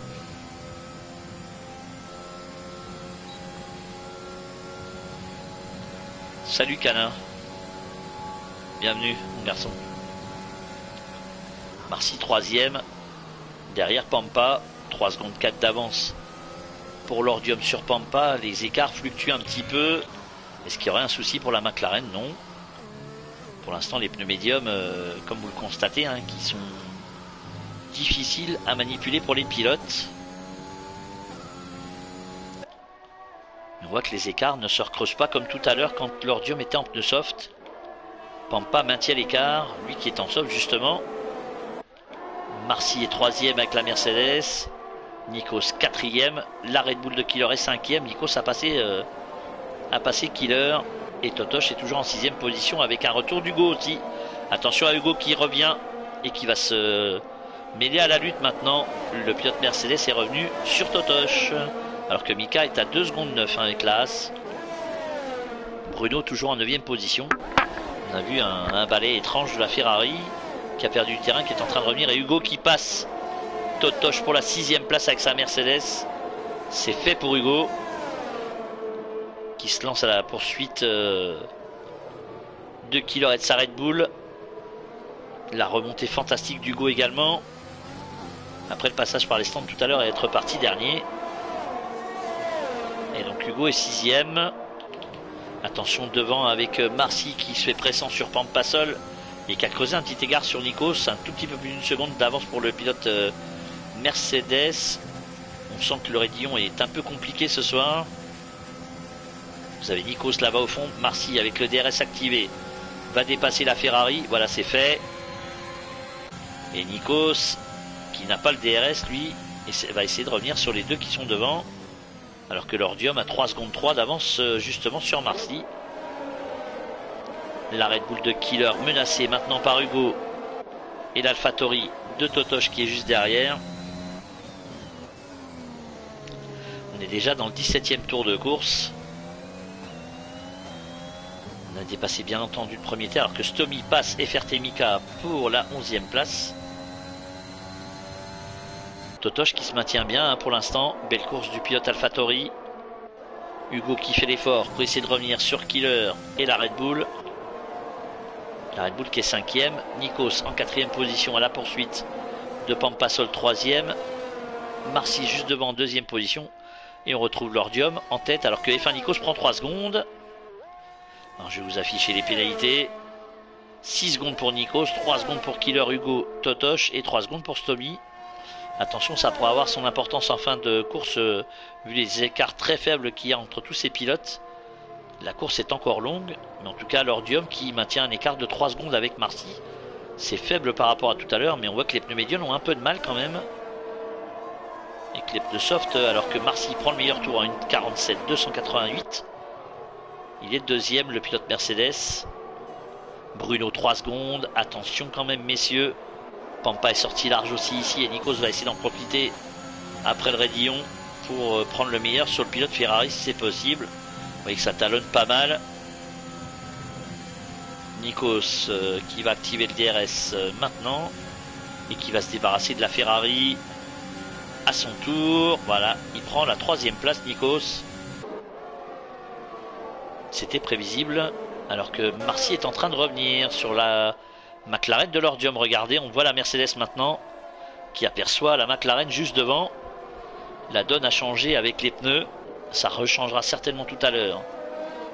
Salut Canin. Bienvenue mon garçon. Marcy 3e. Derrière Pampa. 3 secondes 4 d'avance pour l'Ordium sur Pampa. Les écarts fluctuent un petit peu. Est-ce qu'il y aurait un souci pour la McLaren? Non. Pour l'instant les pneus médiums, comme vous le constatez, hein, qui sont difficiles à manipuler pour les pilotes. On voit que les écarts ne se recreusent pas comme tout à l'heure quand l'Ordium était en pneu soft. Pampa maintient l'écart, lui qui est en soft justement. Marcy est 3e avec la Mercedes. Nikos 4e. La Red Bull de Killer est 5e. Nikos a passé Killer. Et Totosh est toujours en 6e position avec un retour d'Hugo aussi. Attention à Hugo qui revient et qui va se mêler à la lutte maintenant. Le pilote Mercedes est revenu sur Totosh. Alors que Mika est à 2 secondes 9 avec l'As. Bruno toujours en 9e position. On a vu un balai étrange de la Ferrari qui a perdu du terrain, qui est en train de revenir. Et Hugo qui passe Totosh pour la 6e place avec sa Mercedes. C'est fait pour Hugo, qui se lance à la poursuite de Killer et de sa Red Bull. La remontée fantastique d'Hugo également. Après le passage par les stands tout à l'heure et être reparti dernier. Et donc Hugo est 6e. Attention devant avec Marcy qui se fait pressant sur Pampasol et qui a creusé un petit égard sur Nikos. Un tout petit peu plus d'une seconde d'avance pour le pilote Mercedes. On sent que le raidillon est un peu compliqué ce soir. Vous avez Nikos là-bas au fond. Marcy avec le DRS activé va dépasser la Ferrari. Voilà, c'est fait. Et Nikos qui n'a pas le DRS lui va essayer de revenir sur les deux qui sont devant. Alors que l'Ordium a 3 secondes 3 d'avance justement sur Marcy. La Red Bull de Killer menacée maintenant par Hugo. Et l'AlphaTauri de Totosh qui est juste derrière. On est déjà dans le 17e tour de course. On a dépassé bien entendu le premier terre alors que Stomy passe Efertemika pour la 11e place. Totosh qui se maintient bien hein, pour l'instant. Belle course du pilote AlphaTauri. Hugo qui fait l'effort pour essayer de revenir sur Killer et la Red Bull. La Red Bull qui est 5e. Nikos en 4e position à la poursuite de Pampasol 3e. Marcy juste devant en 2e position. Et on retrouve l'Ordium en tête alors que F1 Nikos prend 3 secondes. Alors je vais vous afficher les pénalités. 6 secondes pour Nikos, 3 secondes pour Killer, Hugo, Totosh et 3 secondes pour Stomy. Attention, ça pourrait avoir son importance en fin de course, vu les écarts très faibles qu'il y a entre tous ces pilotes. La course est encore longue, mais en tout cas l'Ordium qui maintient un écart de 3 secondes avec Marcy. C'est faible par rapport à tout à l'heure, mais on voit que les pneus médiums ont un peu de mal quand même. Et que les pneus soft, alors que Marcy prend le meilleur tour à 1,47,288. Il est 2e, le pilote Mercedes. Bruno 3 secondes, attention quand même messieurs. Pampa est sorti large aussi ici et Nikos va essayer d'en profiter après le raidillon pour prendre le meilleur sur le pilote Ferrari si c'est possible. Vous voyez que ça talonne pas mal. Nikos qui va activer le DRS maintenant et qui va se débarrasser de la Ferrari à son tour. Voilà, il prend la 3e place Nikos. C'était prévisible alors que Marcy est en train de revenir sur la McLaren de l'Ordium. Regardez, on voit la Mercedes maintenant qui aperçoit la McLaren juste devant. La donne a changé avec les pneus. Ça rechangera certainement tout à l'heure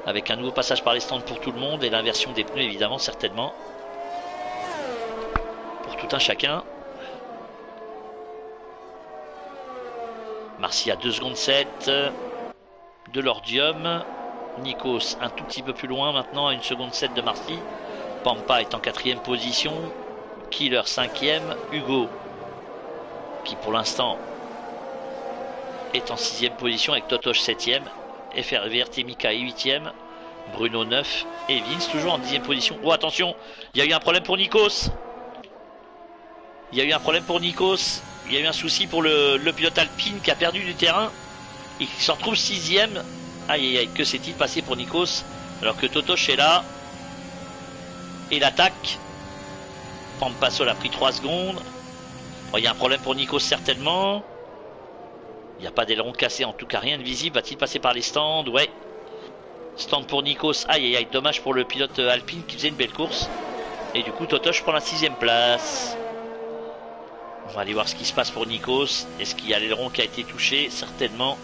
avec un nouveau passage par les stands pour tout le monde et l'inversion des pneus évidemment certainement pour tout un chacun. Marcy à 2 secondes 7 de l'Ordium. Nikos un tout petit peu plus loin maintenant à 1 seconde 7 de Marcy. Pampa est en 4e position. Killer 5e. Hugo qui pour l'instant est en 6e position avec Totosh 7e. Efertemika est 8e. Bruno 9. Et Vince toujours en 10e position. Oh attention, il y a eu un problème pour Nikos. Il y a eu un problème pour Nikos. Il y a eu un souci pour le pilote Alpine qui a perdu du terrain et qui se retrouve 6ème. Aïe aïe aïe, que s'est-il passé pour Nikos alors que Totosh est là. Et l'attaque. Pampasol a pris 3 secondes. Bon, il y a un problème pour Nikos certainement. Il n'y a pas d'aileron cassé, en tout cas rien de visible. Va-t-il passer par les stands? Ouais. Stand pour Nikos. Aïe aïe aïe, dommage pour le pilote Alpine qui faisait une belle course. Et du coup Totosh prend la 6ème place. On va aller voir ce qui se passe pour Nikos. Est-ce qu'il y a l'aileron qui a été touché? Certainement.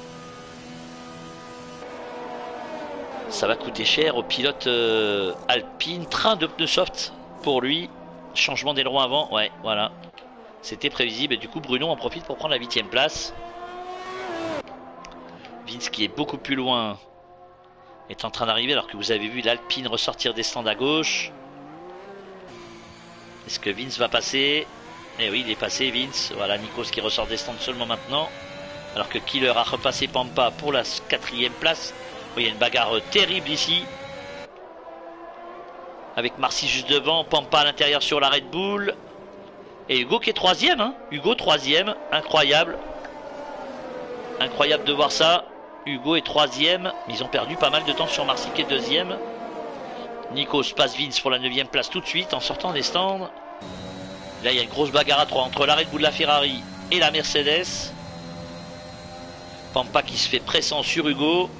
Ça va coûter cher au pilote Alpine. Train de pneus soft pour lui. Changement d'aileron avant. Ouais, voilà. C'était prévisible. Et du coup, Bruno en profite pour prendre la 8ème place. Vince, qui est beaucoup plus loin, est en train d'arriver. Alors que vous avez vu l'Alpine ressortir des stands à gauche. Est-ce que Vince va passer? Eh oui, il est passé, Vince. Voilà, Nikos qui ressort des stands seulement maintenant. Alors que Killer a repassé Pampa pour la 4ème place. Il y a une bagarre terrible ici. Avec Marcy juste devant, Pampa à l'intérieur sur la Red Bull. Et Hugo qui est 3ème. Hein. Hugo 3ème, incroyable. Incroyable de voir ça. Hugo est 3ème. Ils ont perdu pas mal de temps sur Marcy qui est 2ème. Nikos passe Vince pour la 9ème place tout de suite en sortant des stands. Là il y a une grosse bagarre à 3 entre la Red Bull, la Ferrari et la Mercedes. Pampa qui se fait pressant sur Hugo.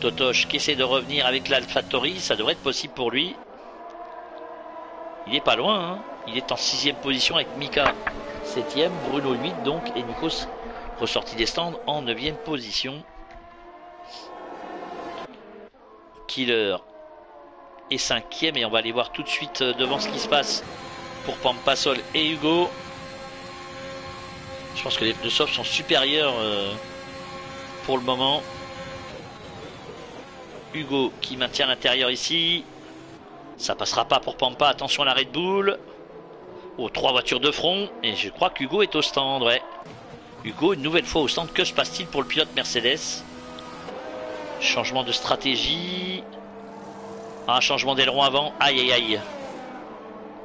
Totosh qui essaie de revenir avec l'AlphaTauri, ça devrait être possible pour lui. Il est pas loin, hein. Il est en 6ème position avec Mika 7ème, Bruno 8 donc, et Nikos ressorti des stands en 9ème position. Killer est 5ème et on va aller voir tout de suite devant ce qui se passe pour Pampasol et Hugo. Je pense que les pneus soft sont supérieurs pour le moment. Hugo qui maintient l'intérieur ici. Ça passera pas pour Pampa. Attention à la Red Bull. Oh, 3 voitures de front. Et je crois qu'Hugo est au stand. Ouais. Hugo une nouvelle fois au stand. Que se passe-t-il pour le pilote Mercedes? Changement de stratégie. Ah, changement d'aileron avant. Aïe aïe aïe.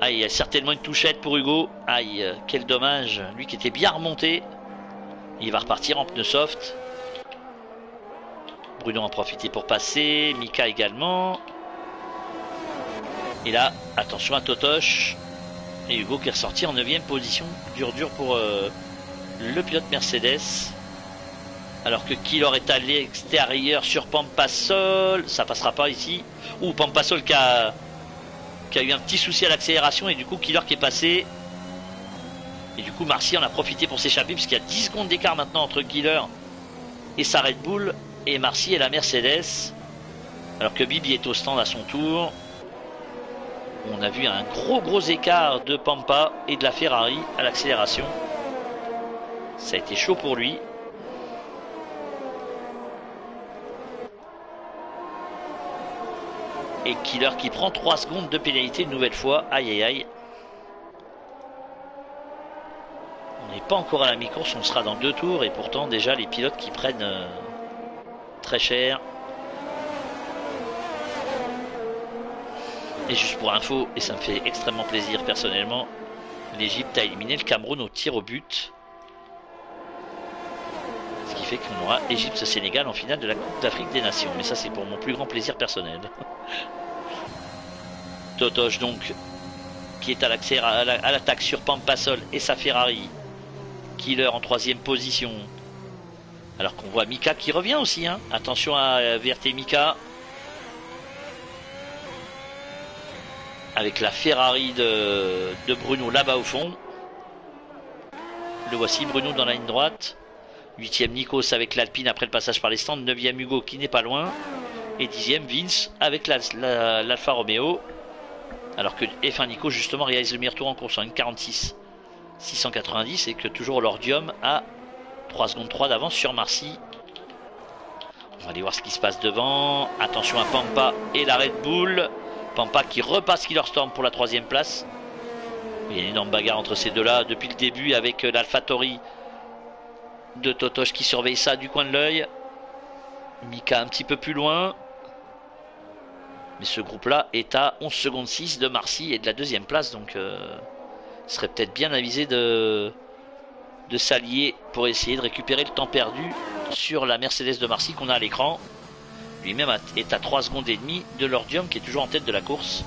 Aïe, il y a certainement une touchette pour Hugo. Aïe, quel dommage. Lui qui était bien remonté. Il va repartir en pneu soft. Bruno en profité pour passer. Mika également. Et là, attention à Totosh. Et Hugo qui est ressorti en 9ème position. Dur pour le pilote Mercedes. Alors que Killer est à l'extérieur sur Pampasol. Ça passera pas ici. Ou Pampasol qui a eu un petit souci à l'accélération. Et du coup Killer qui est passé. Et du coup Marcy en a profité pour s'échapper. Puisqu'il y a 10 secondes d'écart maintenant entre Killer et sa Red Bull. Et Marcy et la Mercedes. Alors que Bibi est au stand à son tour. On a vu un gros écart de Pampa et de la Ferrari à l'accélération. Ça a été chaud pour lui. Et Killer qui prend 3 secondes de pénalité une nouvelle fois. Aïe aïe aïe. On n'est pas encore à la mi-course, on sera dans 2 tours. Et pourtant déjà les pilotes qui prennent très cher. Et juste pour info, et ça me fait extrêmement plaisir personnellement, l'Égypte a éliminé le Cameroun au tir au but. Ce qui fait qu'on aura Égypte-Sénégal en finale de la Coupe d'Afrique des Nations. Mais ça c'est pour mon plus grand plaisir personnel. Totosh donc, qui est à l'attaque sur Pampasol et sa Ferrari. Killer en 3ème position. Alors qu'on voit Mika qui revient aussi. Hein. Attention à VRT Mika. Avec la Ferrari de Bruno là-bas au fond. Le voici Bruno dans la ligne droite. 8ème Nikos avec l'Alpine après le passage par les stands. 9ème Hugo qui n'est pas loin. Et 10ème Vince avec l'Alfa Romeo. Alors que F1 Nikos justement réalise le meilleur tour en course en 1,46 690 et que toujours l'Ordium a 3 secondes 3 d'avance sur Marcy. On va aller voir ce qui se passe devant. Attention à Pampa et la Red Bull. Pampa qui repasse Killerstorm pour la 3ème place. Il y a une énorme bagarre entre ces deux-là depuis le début avec l'AlphaTauri de Totosh qui surveille ça du coin de l'œil. Mika un petit peu plus loin. Mais ce groupe-là est à 11 secondes 6 de Marcy et de la 2ème place. Donc Ce serait peut-être bien avisé de s'allier pour essayer de récupérer le temps perdu sur la Mercedes de Marcy qu'on a à l'écran. Lui-même est à 3 secondes et demie de l'Ordium qui est toujours en tête de la course.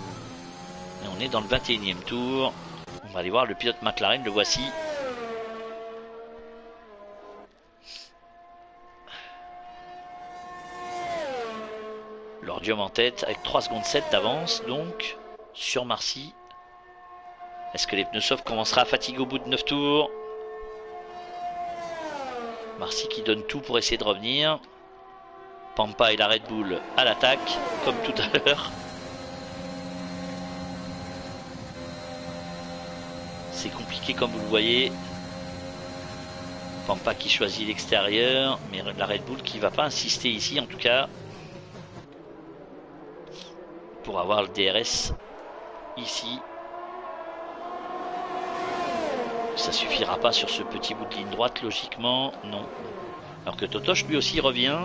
Et on est dans le 21e tour. On va aller voir le pilote McLaren, le voici. L'Ordium en tête avec 3 secondes 7 d'avance donc sur Marcy. Est-ce que les pneus soft commencera à fatiguer au bout de 9 tours? Marcy qui donne tout pour essayer de revenir. Pampa et la Red Bull à l'attaque, comme tout à l'heure. C'est compliqué comme vous le voyez. Pampa qui choisit l'extérieur, mais la Red Bull qui va pas insister ici en tout cas. Pour avoir le DRS ici. Ça suffira pas sur ce petit bout de ligne droite logiquement, non. Alors que Totosh lui aussi revient.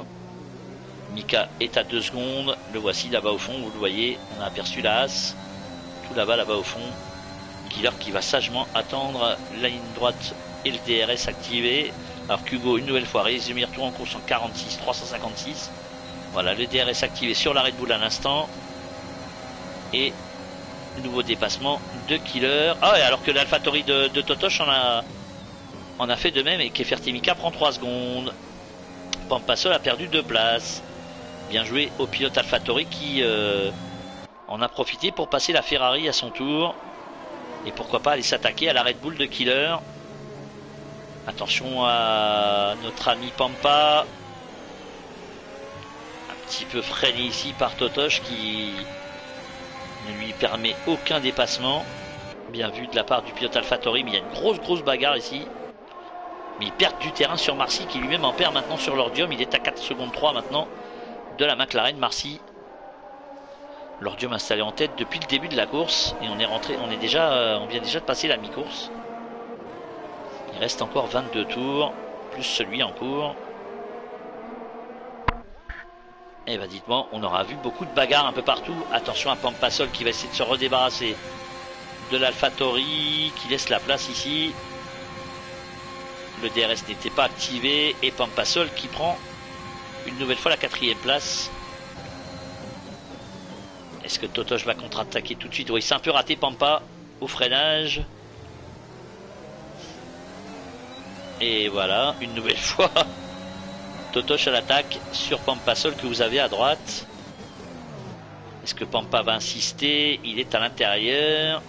Mika est à 2 secondes, le voici là-bas au fond, vous le voyez, on a aperçu la Haas, tout là-bas au fond. Killer qui va sagement attendre la ligne droite et le DRS activé. Alors qu'Hugo une nouvelle fois réalise le meilleur tour en course en 46, 356. Voilà, le DRS activé sur la Red Bull à l'instant. Et nouveau dépassement de Killer. Ah, et alors que l'AlphaTauri de Totosh en a fait de même et qu'Eferti Mika prend 3 secondes. Pampasol a perdu 2 places. Bien joué au pilote AlphaTauri qui en a profité pour passer la Ferrari à son tour. Et pourquoi pas aller s'attaquer à la Red Bull de Killer. Attention à notre ami Pampa. Un petit peu freiné ici par Totosh qui ne lui permet aucun dépassement. Bien vu de la part du pilote AlphaTauri, mais il y a une grosse bagarre ici. Mais il perd du terrain sur Marcy qui lui-même en perd maintenant sur l'Ordium. Il est à 4 secondes 3 maintenant de la McLaren. Marcy, l'Ordium installé en tête depuis le début de la course. Et on vient déjà de passer la mi-course. Il reste encore 22 tours, plus celui en cours. Et ben dites-moi, on aura vu beaucoup de bagarres un peu partout. Attention à Pampasol qui va essayer de se redébarrasser de l'AlphaTauri, qui laisse la place ici. Le DRS n'était pas activé et Pampasol qui prend une nouvelle fois la 4e place. Est-ce que Totosh va contre-attaquer tout de suite? Oui, c'est un peu raté Pampa au freinage. Et voilà, une nouvelle fois Totosh à l'attaque sur Pampasol que vous avez à droite. Est-ce que Pampa va insister? Il est à l'intérieur.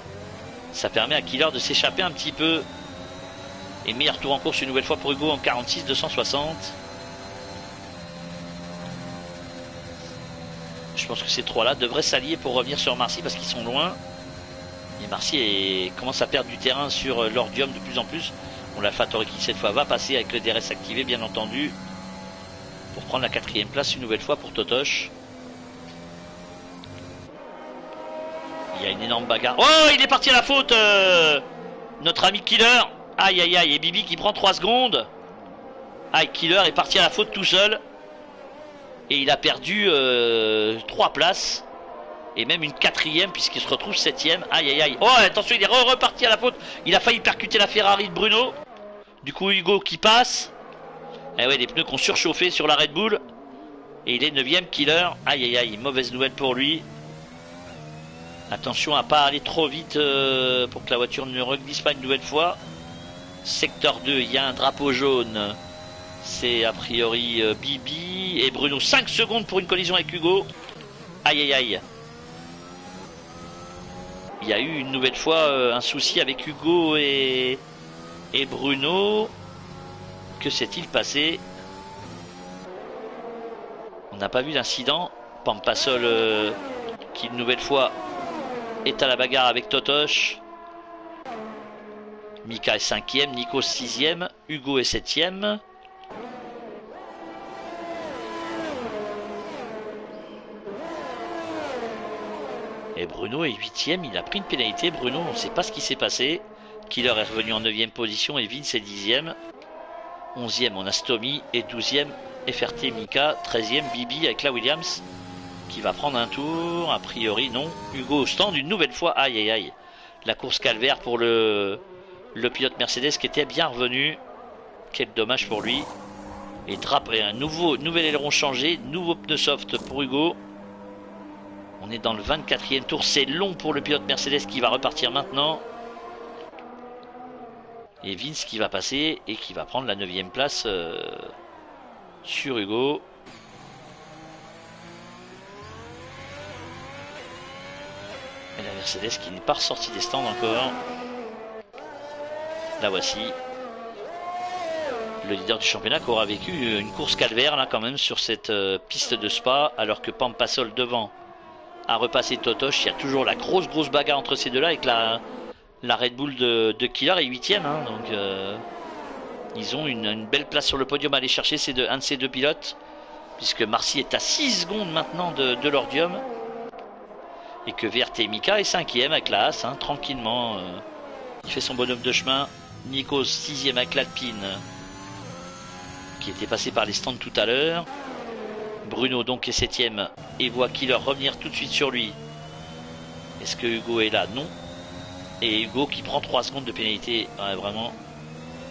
Ça permet à Killer de s'échapper un petit peu. Et meilleur tour en course une nouvelle fois pour Hugo en 46 260. Je pense que ces trois-là devraient s'allier pour revenir sur Marcy parce qu'ils sont loin. Et Marcy commence à perdre du terrain sur l'Ordium de plus en plus. Bon, l'AlphaTauri qui cette fois va passer avec le DRS activé bien entendu. Pour prendre la 4e place une nouvelle fois pour Totosh. Il y a une énorme bagarre. Oh, il est parti à la faute notre ami Killer. Aïe aïe aïe, et Bibi qui prend 3 secondes. Aïe, Killer est parti à la faute tout seul. Et il a perdu 3 places. Et même une 4e puisqu'il se retrouve 7e. Aïe aïe aïe. Oh attention, il est reparti à la faute. Il a failli percuter la Ferrari de Bruno. Du coup Hugo qui passe. Et ouais, les pneus qui ont surchauffé sur la Red Bull. Et il est 9e Killer. Aïe aïe aïe, mauvaise nouvelle pour lui. Attention à pas aller trop vite pour que la voiture ne reglisse pas une nouvelle fois. Secteur 2, il y a un drapeau jaune. C'est a priori Bibi et Bruno. 5 secondes pour une collision avec Hugo. Aïe aïe aïe. Il y a eu une nouvelle fois un souci avec Hugo et Bruno. Que s'est-il passé? On n'a pas vu d'incident. Pampasol qui une nouvelle fois est à la bagarre avec Totosh. Mika est 5e, Nico 6e, Hugo est 7e. Et Bruno est 8e, il a pris une pénalité. Bruno, on ne sait pas ce qui s'est passé. Killer est revenu en 9e position et Vince est 10e. 11e, on a Stomy et 12e, FRT Mika. 13e, Bibi avec la Williams qui va prendre un tour. A priori, non. Hugo au stand une nouvelle fois. Aïe aïe aïe. la course calvaire pour le pilote Mercedes qui était bien revenu. Quel dommage pour lui. Et un nouvel aileron changé, nouveau pneu soft pour Hugo. On est dans le 24e tour, c'est long pour le pilote Mercedes qui va repartir maintenant. Et Vince qui va passer et qui va prendre la 9e place sur Hugo. Et la Mercedes qui n'est pas ressortie des stands encore. La voici. Le leader du championnat qui aura vécu une course calvaire là quand même sur cette piste de Spa, alors que Pampasol devant a repassé Totosh. Il y a toujours la grosse bagarre entre ces deux là avec la Red Bull de Killer est 8ème hein, donc ils ont une belle place sur le podium à aller chercher un de ces deux pilotes, puisque Marcy est à 6 secondes maintenant de l'Ordium et que VRT Mika est 5ème avec la Haas hein, tranquillement il fait son bonhomme de chemin. Nikos 6ème avec l'Alpine qui était passé par les stands tout à l'heure. Bruno donc est 7ème et voit Killer revenir tout de suite sur lui. Est-ce que Hugo est là? Non. Et Hugo qui prend 3 secondes de pénalité. Ouais, vraiment,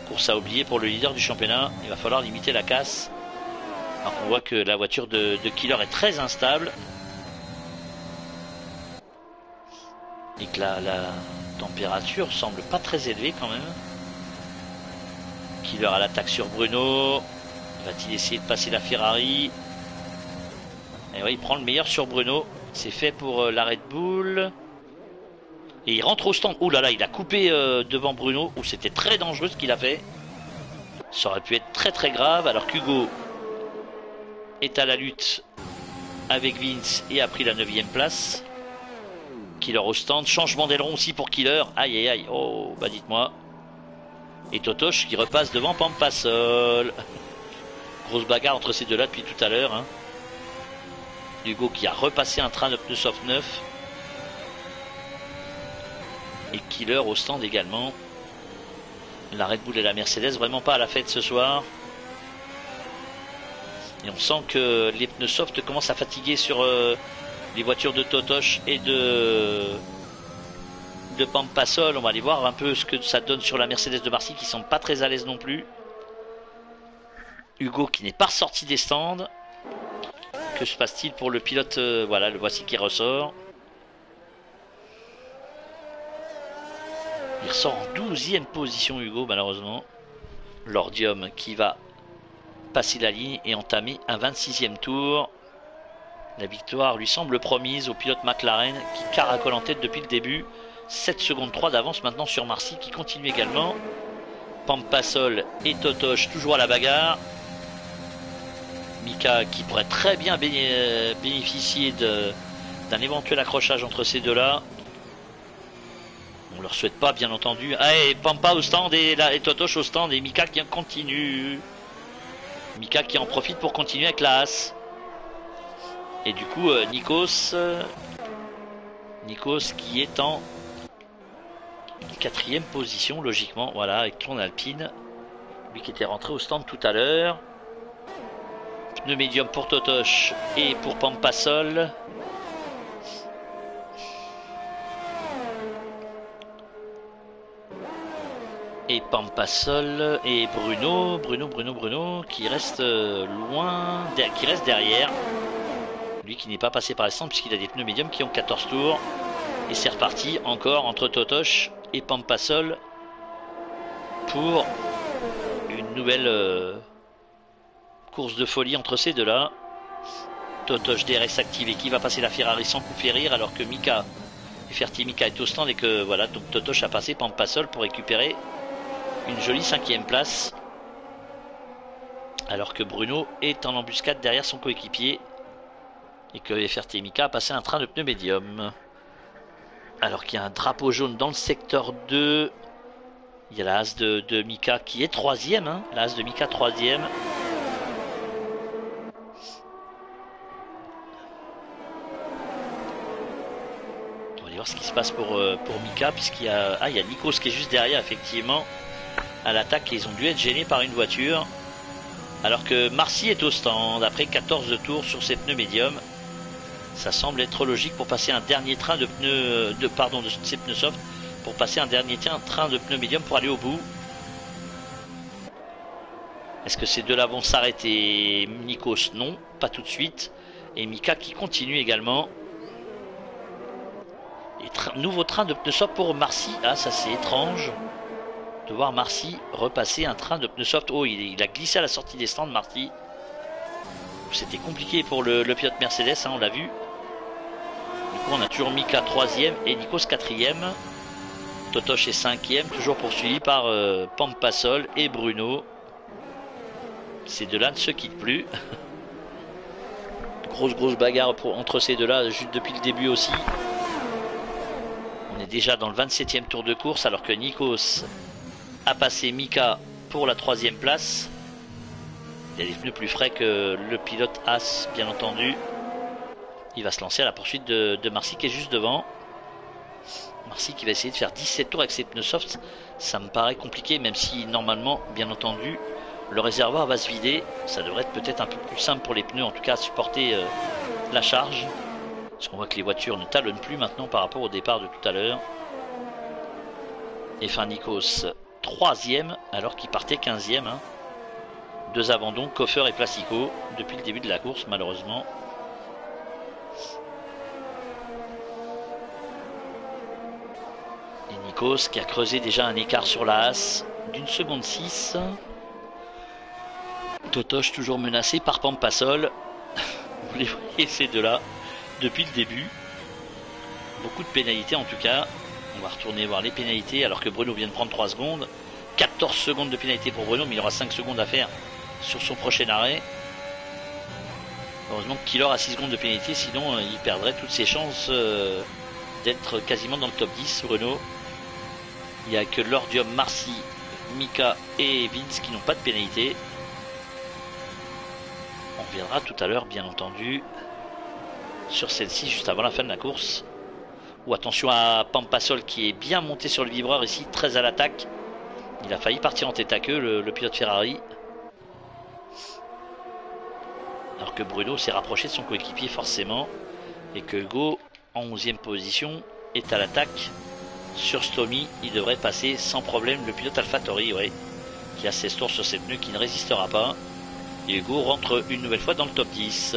course à oublier pour le leader du championnat. Il va falloir limiter la casse. Alors on voit que la voiture de Killer est très instable. Et que la température semble pas très élevée quand même. Killer à l'attaque sur Bruno. Va-t-il essayer de passer la Ferrari? Et ouais, il prend le meilleur sur Bruno. C'est fait pour la Red Bull. Et il rentre au stand. Ouh là là, il a coupé devant Bruno. Ouh, c'était très dangereux ce qu'il a fait. Ça aurait pu être très grave. Alors qu'Hugo est à la lutte avec Vince et a pris la 9ème place. Killer au stand. Changement d'aileron aussi pour Killer. Aïe. Oh, bah dites-moi. Et Totosh qui repasse devant Pampasol. Grosse bagarre entre ces deux-là depuis tout à l'heure. Hein. Hugo qui a repassé un train de pneus soft 9. Et Killer au stand également. La Red Bull et la Mercedes vraiment pas à la fête ce soir. Et on sent que les pneus soft commencent à fatiguer sur les voitures de Totosh et de Pampasol. On va aller voir un peu ce que ça donne sur la Mercedes de Marcy qui sont pas très à l'aise non plus. Hugo qui n'est pas ressorti des stands. Que se passe-t-il pour le pilote? Voilà, le voici qui ressort. Il ressort en 12e position Hugo malheureusement. L'Ordium qui va passer la ligne et entamer un 26e tour. La victoire lui semble promise au pilote McLaren qui caracole en tête depuis le début. 7 secondes 3 d'avance maintenant sur Marcy qui continue également. Pampasol et Totosh toujours à la bagarre. Mika qui pourrait très bien bénéficier d'un éventuel accrochage entre ces deux-là. On leur souhaite pas bien entendu. Allez, Pampa au stand et Totosh au stand et Mika qui continue. Mika qui en profite pour continuer avec la Haas. Et du coup Nikos qui est en 4ème position logiquement. Voilà, avec son Alpine. Lui qui était rentré au stand tout à l'heure. Pneu médium pour Totosh et pour Pampasol. Et Pampasol et Bruno qui reste loin, qui reste derrière. Lui qui n'est pas passé par les stands puisqu'il a des pneus médiums qui ont 14 tours. Et c'est reparti encore entre Totosh et Pampasol pour une nouvelle course de folie entre ces deux-là. Totosh DRS activé qui va passer la Ferrari sans coup férir alors que Mika est au stand et que voilà, donc Totosh a passé Pampasol pour récupérer une jolie 5ème place. Alors que Bruno est en embuscade derrière son coéquipier et que FRT Mika a passé un train de pneus médium. Alors qu'il y a un drapeau jaune dans le secteur 2. Il y a la Haas de Mika qui est 3ème. Hein, la Haas de Mika 3ème. On va aller voir ce qui se passe pour Mika. Puisqu'il y a, il y a Nikos qui est juste derrière effectivement. À l'attaque, ils ont dû être gênés par une voiture. Alors que Marcy est au stand après 14 tours sur ses pneus médiums. Ça semble être logique pour passer un dernier train de ces pneus soft pour passer un dernier train de pneus médium pour aller au bout. Est-ce que ces deux-là vont s'arrêter? Nikos, non, pas tout de suite. Et Mika qui continue également. Et nouveau train de pneus soft pour Marcy. Ah, ça c'est étrange de voir Marcy repasser un train de pneus soft. Oh, il a glissé à la sortie des stands, Marcy. C'était compliqué pour le pilote Mercedes, hein, on l'a vu. Du coup, on a toujours Mika 3ème et Nikos 4ème. Totosh est 5ème, toujours poursuivi par Pampasol et Bruno. Ces deux-là ne se quittent plus. Grosse bagarre entre ces deux-là, juste depuis le début aussi. On est déjà dans le 27e tour de course, alors que Nikos a passé Mika pour la 3ème place. Il y a des pneus plus frais que le pilote As, bien entendu. Il va se lancer à la poursuite de Marcy qui est juste devant. Marcy qui va essayer de faire 17 tours avec ses pneus soft. Ça me paraît compliqué, même si normalement, bien entendu, le réservoir va se vider. Ça devrait être peut-être un peu plus simple pour les pneus, en tout cas à supporter la charge. Parce qu'on voit que les voitures ne talonnent plus maintenant par rapport au départ de tout à l'heure. Et fin Nikos 3ème alors qu'il partait 15ème. Hein. Deux abandons, Koffer et Placico depuis le début de la course malheureusement. Et Nikos qui a creusé déjà un écart sur la As d'une seconde 6. Totosh toujours menacé par Pampasol. Vous les voyez ces deux-là depuis le début. Beaucoup de pénalités en tout cas. On va retourner voir les pénalités alors que Bruno vient de prendre 3 secondes. 14 secondes de pénalité pour Bruno, mais il aura 5 secondes à faire sur son prochain arrêt. Heureusement que Killer a 6 secondes de pénalité, sinon il perdrait toutes ses chances d'être quasiment dans le top 10. Bruno. Il n'y a que Lordium, Marcy, Mika et Vince qui n'ont pas de pénalité. On reviendra tout à l'heure, bien entendu, sur celle-ci juste avant la fin de la course. Ou attention à Pampasol qui est bien monté sur le vibreur ici, très à l'attaque. Il a failli partir en tête à queue, le pilote Ferrari. Alors que Bruno s'est rapproché de son coéquipier forcément. Et que Hugo, en 11e position, est à l'attaque. Sur Stomy, il devrait passer sans problème le pilote AlphaTauri, ouais, qui a 16 tours sur ses pneus, qui ne résistera pas. Et Hugo rentre une nouvelle fois dans le top 10.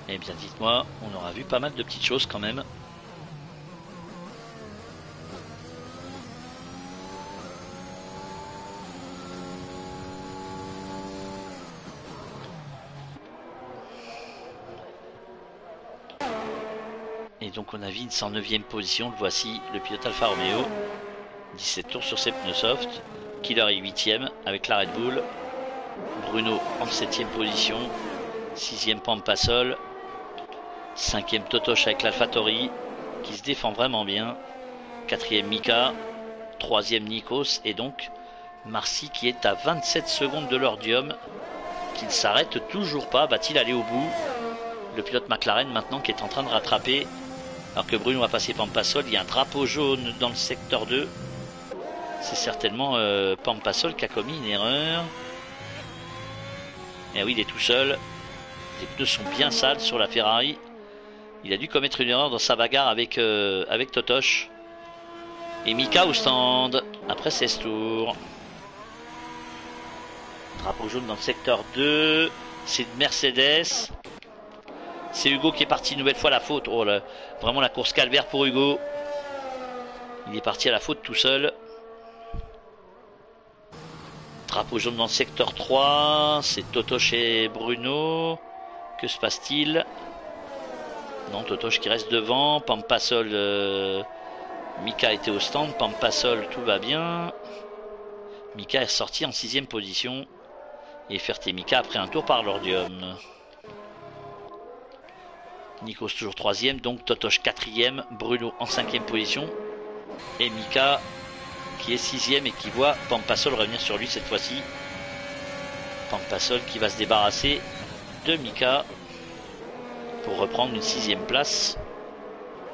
Eh bien dites-moi, on aura vu pas mal de petites choses quand même. Et donc on a Vince en 9ème position, le voici, le pilote Alfa Romeo. 17 tours sur ses pneus soft. Killer est 8ème avec la Red Bull. Bruno en 7ème position. 6ème Pampasol. 5ème Totosh avec l'AlphaTauri qui se défend vraiment bien. 4ème Mika. 3ème Nikos. Et donc Marcy qui est à 27 secondes de l'Ordium. Qui ne s'arrête toujours pas. Va-t-il aller au bout? Le pilote McLaren maintenant qui est en train de rattraper. Alors que Bruno a passé Pampasol. Il y a un drapeau jaune dans le secteur 2. C'est certainement Pampasol qui a commis une erreur. Et oui, il est tout seul. Les pneus sont bien sales sur la Ferrari. Il a dû commettre une erreur dans sa bagarre avec Totosh. Et Mika au stand après 16 tours. Drapeau jaune dans le secteur 2. C'est Mercedes. C'est Hugo qui est parti une nouvelle fois à la faute. Oh là, vraiment la course calvaire pour Hugo. Il est parti à la faute tout seul. Drapeau jaune dans le secteur 3. C'est Totosh et Bruno. Que se passe-t-il? Non, Totosh qui reste devant. Pampasol. Mika était au stand. Pampasol, tout va bien. Mika est sorti en 6ème position. Et Ferté Mika après un tour par l'Ordium. Nikos toujours 3ème. Donc Totosh 4ème. Bruno en 5ème position. Et Mika qui est 6ème et qui voit Pampasol revenir sur lui cette fois-ci. Pampasol qui va se débarrasser de Mika pour reprendre une 6ème place.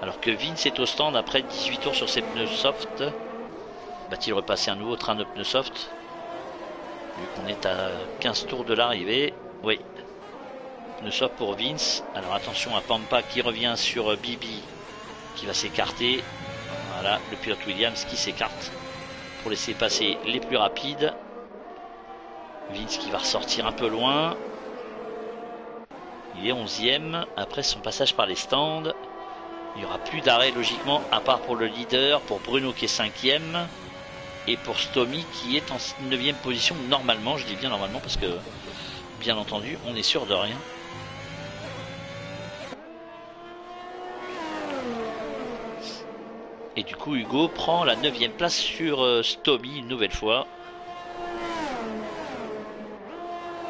Alors que Vince est au stand après 18 tours sur ses pneus soft. Va-t-il repasser un nouveau train de pneus soft? Vu qu'on est à 15 tours de l'arrivée. Oui. Pneu soft pour Vince. Alors attention à Pampa qui revient sur Bibi qui va s'écarter. Voilà, le pilote Williams qui s'écarte pour laisser passer les plus rapides. Vince qui va ressortir un peu loin. Il est 11e après son passage par les stands. Il n'y aura plus d'arrêt logiquement à part pour le leader, pour Bruno qui est 5e et pour Stomy qui est en 9e position normalement. Je dis bien normalement parce que bien entendu on est sûr de rien. Et du coup Hugo prend la 9e place sur Stomy une nouvelle fois.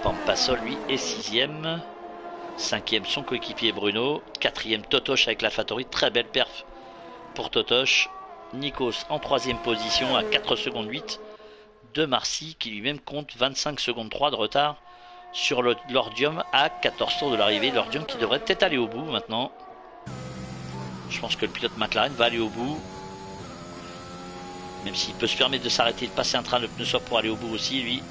Pampasol lui est 6e. 5e son coéquipier Bruno. 4e Totoche avec l'AlphaTauri. Très belle perf pour Totoche. Nikos en 3e position à 4 secondes 8 de Marcy qui lui-même compte 25 secondes 3 de retard sur l'Ordium à 14 tours de l'arrivée. L'Ordium qui devrait peut-être aller au bout maintenant. Je pense que le pilote McLaren va aller au bout. Même s'il peut se permettre de s'arrêter, de passer un train de pneus soft pour aller au bout aussi, lui.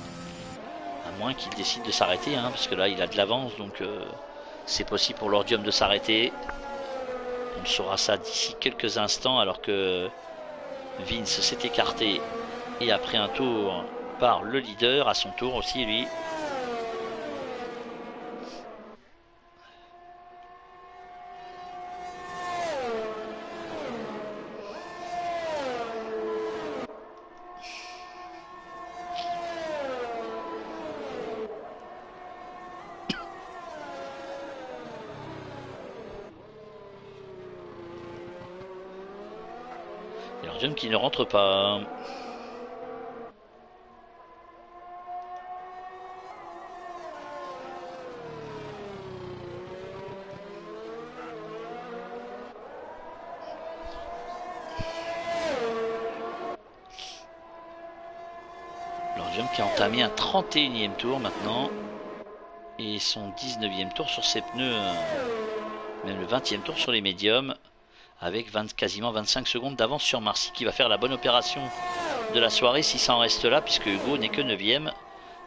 À moins qu'il décide de s'arrêter, hein, parce que là, il a de l'avance, donc c'est possible pour l'Ordium de s'arrêter. On saura ça d'ici quelques instants, alors que Vince s'est écarté et a pris un tour par le leader, à son tour aussi, lui. L'Ordium qui ne rentre pas. L'Ordium qui a entamé un 31e tour maintenant. Et son 19e tour sur ses pneus. Même le 20e tour sur les médiums. Avec quasiment 25 secondes d'avance sur Marcy qui va faire la bonne opération de la soirée si ça en reste là, puisque Hugo n'est que 9e.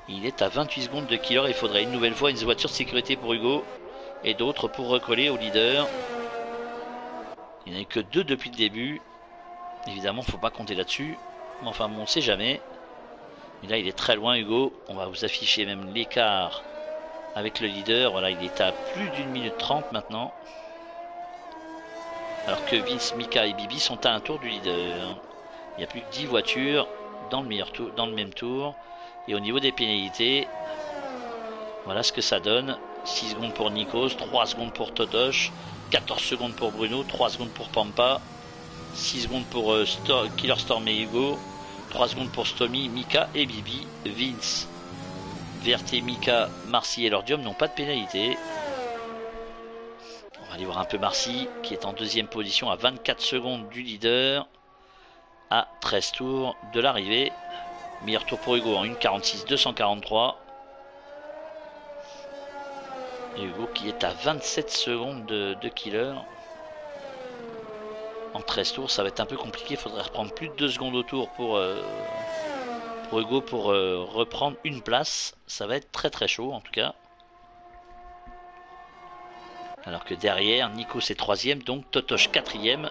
Il est à 28 secondes de killer. Il faudrait une nouvelle fois une voiture de sécurité pour Hugo et d'autres pour recoller au leader. Il n'y en a que 2 depuis le début. Évidemment, il ne faut pas compter là-dessus. Mais enfin, bon, on ne sait jamais. Mais là, il est très loin, Hugo. On va vous afficher même l'écart avec le leader. Voilà, il est à plus d'une minute 30 maintenant. Alors que Vince, Mika et Bibi sont à un tour du leader. Il n'y a plus que 10 voitures dans le même tour. Et au niveau des pénalités, voilà ce que ça donne. 6 secondes pour Nikos, 3 secondes pour Totoche, 14 secondes pour Bruno, 3 secondes pour Pampa, 6 secondes pour Killer Storm et Hugo, 3 secondes pour Stomy, Mika et Bibi. Vince, Verté, Mika, Marcy et l'Ordium n'ont pas de pénalité. On va aller voir un peu Marcy qui est en 2e position à 24 secondes du leader à 13 tours de l'arrivée. Meilleur tour pour Hugo en 1,46 243. Et Hugo qui est à 27 secondes de killer. En 13 tours, ça va être un peu compliqué. Il faudrait reprendre plus de 2 secondes au tour pour Hugo pour reprendre une place. Ça va être très très chaud en tout cas. Alors que derrière, Nico c'est 3e, donc Totoche 4e.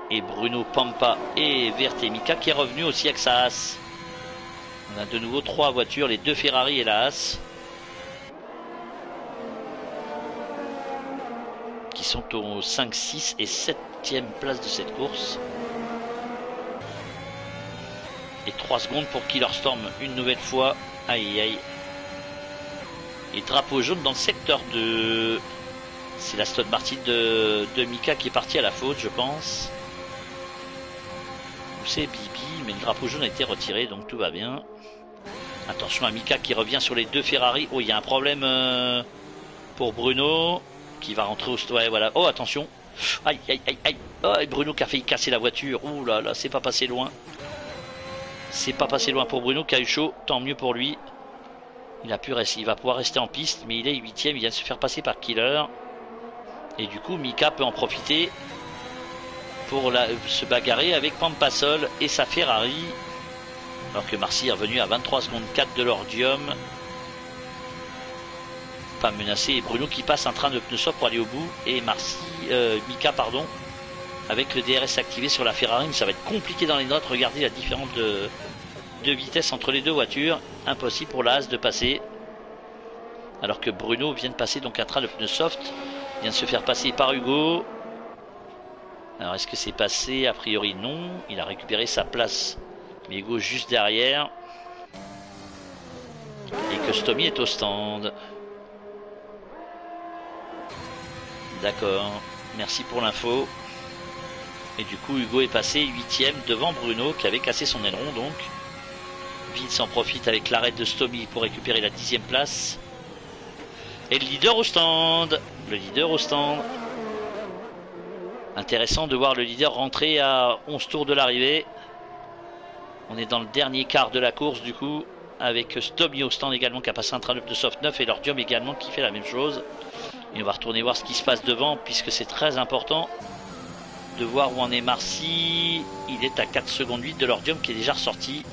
Et Bruno, Pampa et Verté Mika qui est revenu aussi avec sa Haas. On a de nouveau 3 voitures, les 2 Ferrari et la Haas. Qui sont aux 5, 6 et 7e place de cette course. Et 3 secondes pour Killer Storm une nouvelle fois. Aïe aïe. Et drapeau jaune dans le secteur 2. C'est la Aston Martin de Mika qui est parti à la faute, je pense. Ou c'est Bibi, mais le drapeau jaune a été retiré, donc tout va bien. Attention à Mika qui revient sur les 2 Ferrari. Oh, il y a un problème pour Bruno qui va rentrer au stop. Ouais, voilà. Oh, attention. Aïe, aïe, aïe, aïe. Oh, et Bruno qui a failli casser la voiture. Ouh là là, c'est pas passé loin. C'est pas passé loin pour Bruno qui a eu chaud. Tant mieux pour lui. Il a pu rester, il va pouvoir rester en piste, mais il est 8e. Il vient de se faire passer par Killer. Et du coup, Mika peut en profiter pour se bagarrer avec Pampasol et sa Ferrari. Alors que Marcy est revenu à 23 secondes 4 de l'Ordium. pas menacé. Et Bruno qui passe un train de pneus soft pour aller au bout. Et Mika, pardon, avec le DRS activé sur la Ferrari. Ça va être compliqué dans les notes. Regardez la différence de vitesse entre les deux voitures. Impossible pour la Haas de passer. Alors que Bruno vient de passer donc un train de pneus soft. Il vient de se faire passer par Hugo. Alors est-ce que c'est passé? A priori non. Il a récupéré sa place. Mais Hugo juste derrière. Et que Stomy est au stand. D'accord. Merci pour l'info. Et du coup Hugo est passé 8ème devant Bruno qui avait cassé son aileron donc. Vince en profite avec l'arrêt de Stomy pour récupérer la 10ème place. Et le leader au stand. Le leader au stand. Intéressant de voir le leader rentrer à 11 tours de l'arrivée. On est dans le dernier quart de la course du coup. Avec Stomy au stand également qui a passé un train de pneus soft 9 et l'Ordium également qui fait la même chose. Et on va retourner voir ce qui se passe devant puisque c'est très important de voir où en est Marcy. Il est à 4 secondes 8 de l'Ordium qui est déjà ressorti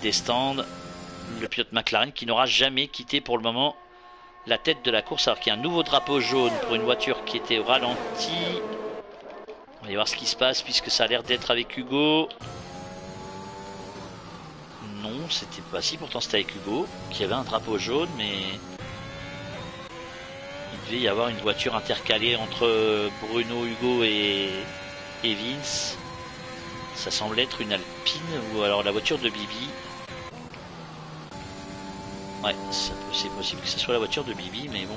des stands. Le pilote McLaren qui n'aura jamais quitté pour le moment la tête de la course alors qu'il y a un nouveau drapeau jaune pour une voiture qui était au ralenti. On va aller voir ce qui se passe puisque ça a l'air d'être avec Hugo. Non, c'était pas si, pourtant c'était avec Hugo qui avait un drapeau jaune, mais il devait y avoir une voiture intercalée entre Bruno, Hugo et Vince. Ça semble être une Alpine ou alors la voiture de Bibi. Ouais, c'est possible que ce soit la voiture de Bibi, mais bon.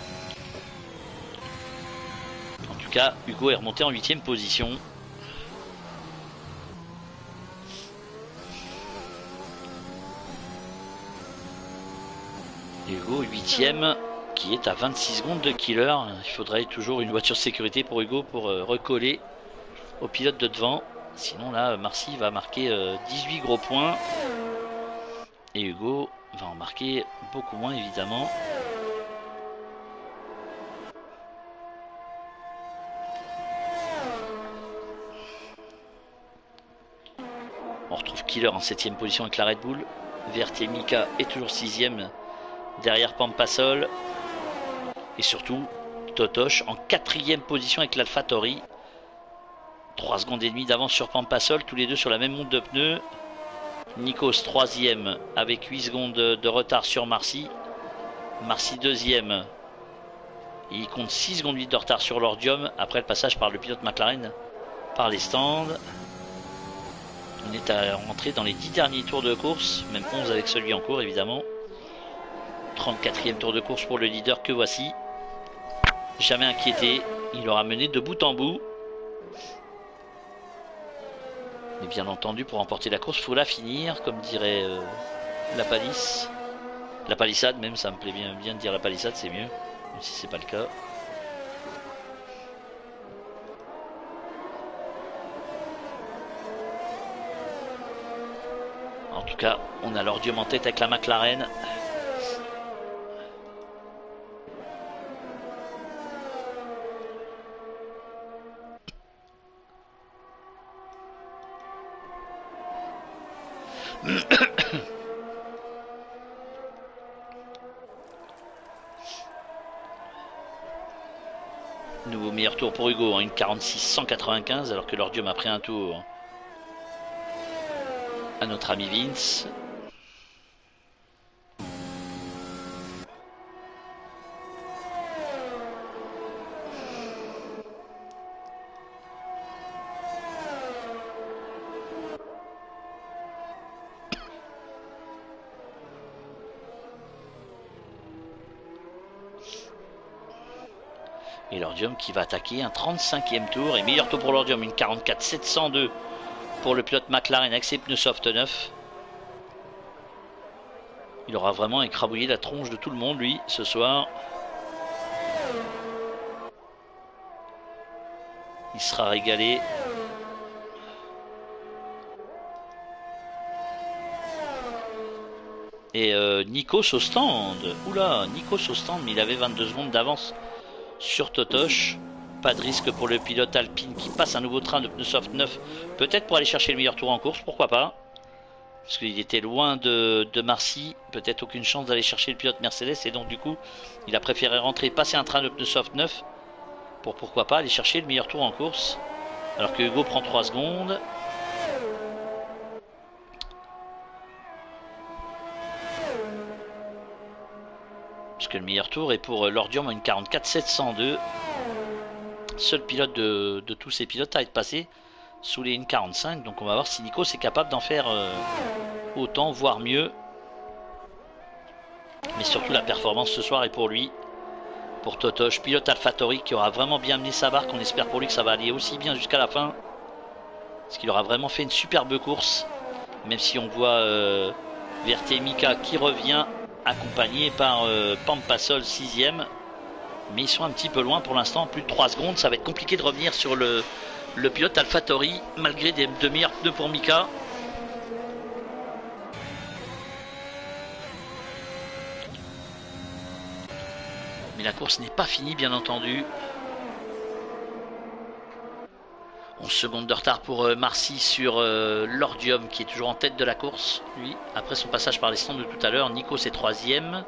En tout cas, Hugo est remonté en 8ème position. Hugo 8ème, qui est à 26 secondes de Killer. Il faudrait toujours une voiture de sécurité pour Hugo pour recoller au pilote de devant. Sinon là, Marcy va marquer 18 gros points. Et Hugo va en marquer beaucoup moins évidemment. On retrouve Killer en 7ème position avec la Red Bull. Vertier Mika est toujours 6ème derrière Pampasol. Et surtout Totoche en 4ème position avec l'AlphaTauri. 3 secondes et demie d'avance sur Pampasol, tous les deux sur la même montre de pneus. Nikos 3ème avec 8 secondes de retard sur Marcy. Marcy 2ème. Il compte 6 secondes 8 de retard sur l'Ordium après le passage par le pilote McLaren par les stands. On est à rentrer dans les 10 derniers tours de course, même 11 avec celui en cours évidemment. 34e tour de course pour le leader que voici. Jamais inquiété, il aura mené de bout en bout. Et bien entendu, pour remporter la course, il faut la finir, comme dirait la palisse. La palissade même, ça me plaît bien de dire la palissade, c'est mieux, même si c'est pas le cas. En tout cas, on a l'Ordium en tête avec la McLaren. Nouveau meilleur tour pour Hugo, une 46-195 alors que l'Ordium a pris un tour à notre ami Vince. Et l'Ordium qui va attaquer un 35e tour. Et meilleur tour pour l'Ordium, une 44-702 pour le pilote McLaren avec ses pneus soft 9. Il aura vraiment écrabouillé la tronche de tout le monde lui ce soir. Il sera régalé. Et Nikos au stand. Oula, Nikos au stand, mais il avait 22 secondes d'avance sur Totoche. Pas de risque pour le pilote Alpine qui passe un nouveau train de pneus soft 9. Peut-être pour aller chercher le meilleur tour en course, pourquoi pas. Parce qu'il était loin de Marcy, peut-être aucune chance d'aller chercher le pilote Mercedes, et donc du coup, il a préféré rentrer, passer un train de pneus soft neuf, pour pourquoi pas aller chercher le meilleur tour en course. Alors que Hugo prend 3 secondes. Parce que le meilleur tour est pour Lordium à une 44 702. Seul pilote de tous ces pilotes à être passé sous les 1,45. Donc on va voir si Nico est capable d'en faire autant, voire mieux. Mais surtout la performance ce soir est pour lui. Pour Totoche, pilote AlphaTauri qui aura vraiment bien mené sa barque. On espère pour lui que ça va aller aussi bien jusqu'à la fin. Parce qu'il aura vraiment fait une superbe course. Même si on voit Verté Mika qui revient, accompagné par Pampasol 6ème. Mais ils sont un petit peu loin pour l'instant, plus de 3 secondes. Ça va être compliqué de revenir sur le pilote AlphaTauri, malgré des meilleurs pneus pour Mika. Mais la course n'est pas finie, bien entendu. 11 secondes de retard pour Marcy sur Lordium, qui est toujours en tête de la course. Lui, après son passage par les stands de tout à l'heure, Nico c'est 3ème.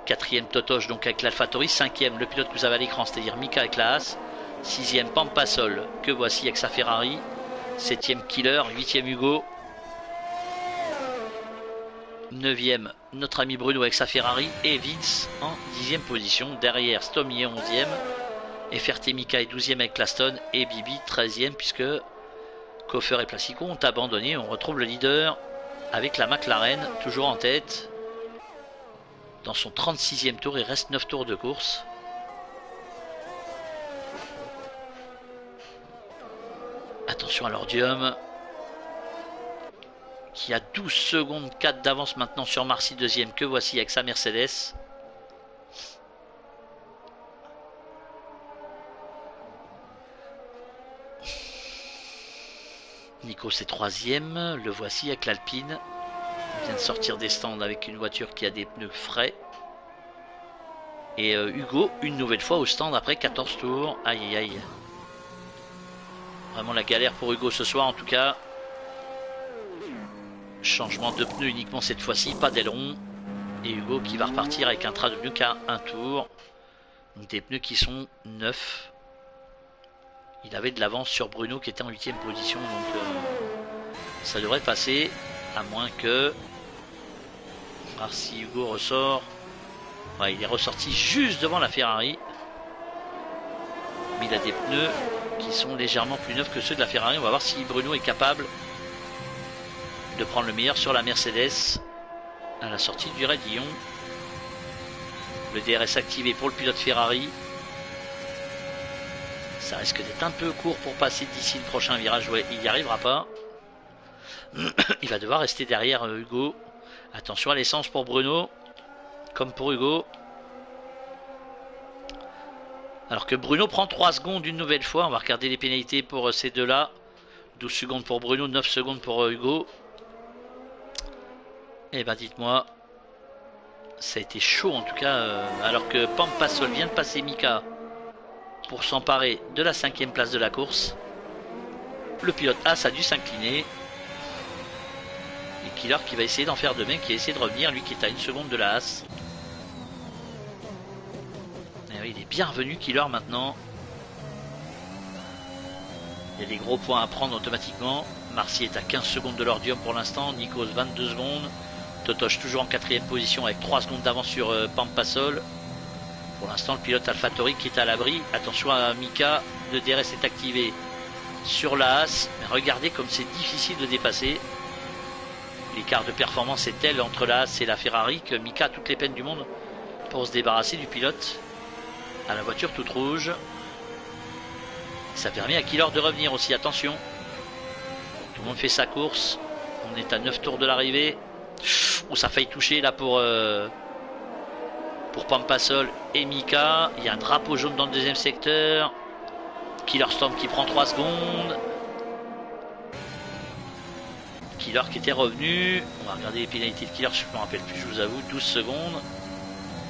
4ème Totoche, donc avec l'AlphaTauri. 5ème le pilote que vous avez à l'écran, c'est-à-dire Mika avec la Haas. 6ème Pampasol, que voici avec sa Ferrari. 7ème Killer, 8ème Hugo. 9ème notre ami Bruno avec sa Ferrari. Et Vince en 10ème position. Derrière Stomy est 11ème. Et Ferté Mika est 12ème avec Claston. Et Bibi 13ème, puisque Koffer et Placico ont abandonné. On retrouve le leader avec la McLaren, toujours en tête. Dans son 36e tour, il reste 9 tours de course. Attention à Lordium, qui a 12 secondes 4 d'avance maintenant sur Marcy 2ème, que voici avec sa Mercedes. Nico c'est 3ème, le voici avec l'Alpine. Il vient de sortir des stands avec une voiture qui a des pneus frais. Et Hugo, une nouvelle fois au stand après 14 tours. Aïe aïe aïe. Vraiment la galère pour Hugo ce soir en tout cas. Changement de pneus uniquement cette fois-ci, pas d'aileron. Et Hugo qui va repartir avec un train de pneus qu'à un tour. Donc des pneus qui sont neufs. Il avait de l'avance sur Bruno qui était en 8ème position. Donc ça devrait passer. À moins que... voir si Hugo ressort. Ouais, il est ressorti juste devant la Ferrari. Mais il a des pneus qui sont légèrement plus neufs que ceux de la Ferrari. On va voir si Bruno est capable de prendre le meilleur sur la Mercedes à la sortie du Raidillon. Le DRS activé pour le pilote Ferrari. Ça risque d'être un peu court pour passer d'ici le prochain virage. Ouais, il n'y arrivera pas. Il va devoir rester derrière Hugo. Attention à l'essence pour Bruno, comme pour Hugo. Alors que Bruno prend 3 secondes une nouvelle fois. On va regarder les pénalités pour ces deux-là. 12 secondes pour Bruno, 9 secondes pour Hugo. Et ben dites-moi, ça a été chaud en tout cas. Alors que Pampasol vient de passer Mika pour s'emparer de la 5ème place de la course. Le pilote Haas a dû s'incliner. Et Killer qui va essayer d'en faire de même, qui a essayé de revenir, lui qui est à 1 seconde de la Haas. Et oui, il est bien revenu Killer maintenant. Il y a des gros points à prendre automatiquement. Marcy est à 15 secondes de Lordium pour l'instant. Nikos 22 secondes. Totoche toujours en 4ème position avec 3 secondes d'avance sur Pampasol. Pour l'instant le pilote AlphaTauri qui est à l'abri. Attention à Mika, le DRS est activé sur la Haas. Mais regardez comme c'est difficile de dépasser. L'écart de performance est tel entre la Haas et la Ferrari que Mika a toutes les peines du monde pour se débarrasser du pilote à la voiture toute rouge. Ça permet à Killer de revenir aussi, attention. Tout le monde fait sa course. On est à 9 tours de l'arrivée. Oh, ça a failli toucher là pour Pampasol et Mika. Il y a un drapeau jaune dans le deuxième secteur. Killer Storm qui prend 3 secondes. Killer qui était revenu. On va regarder les pénalités de Killer, je ne me rappelle plus, je vous avoue. 12 secondes.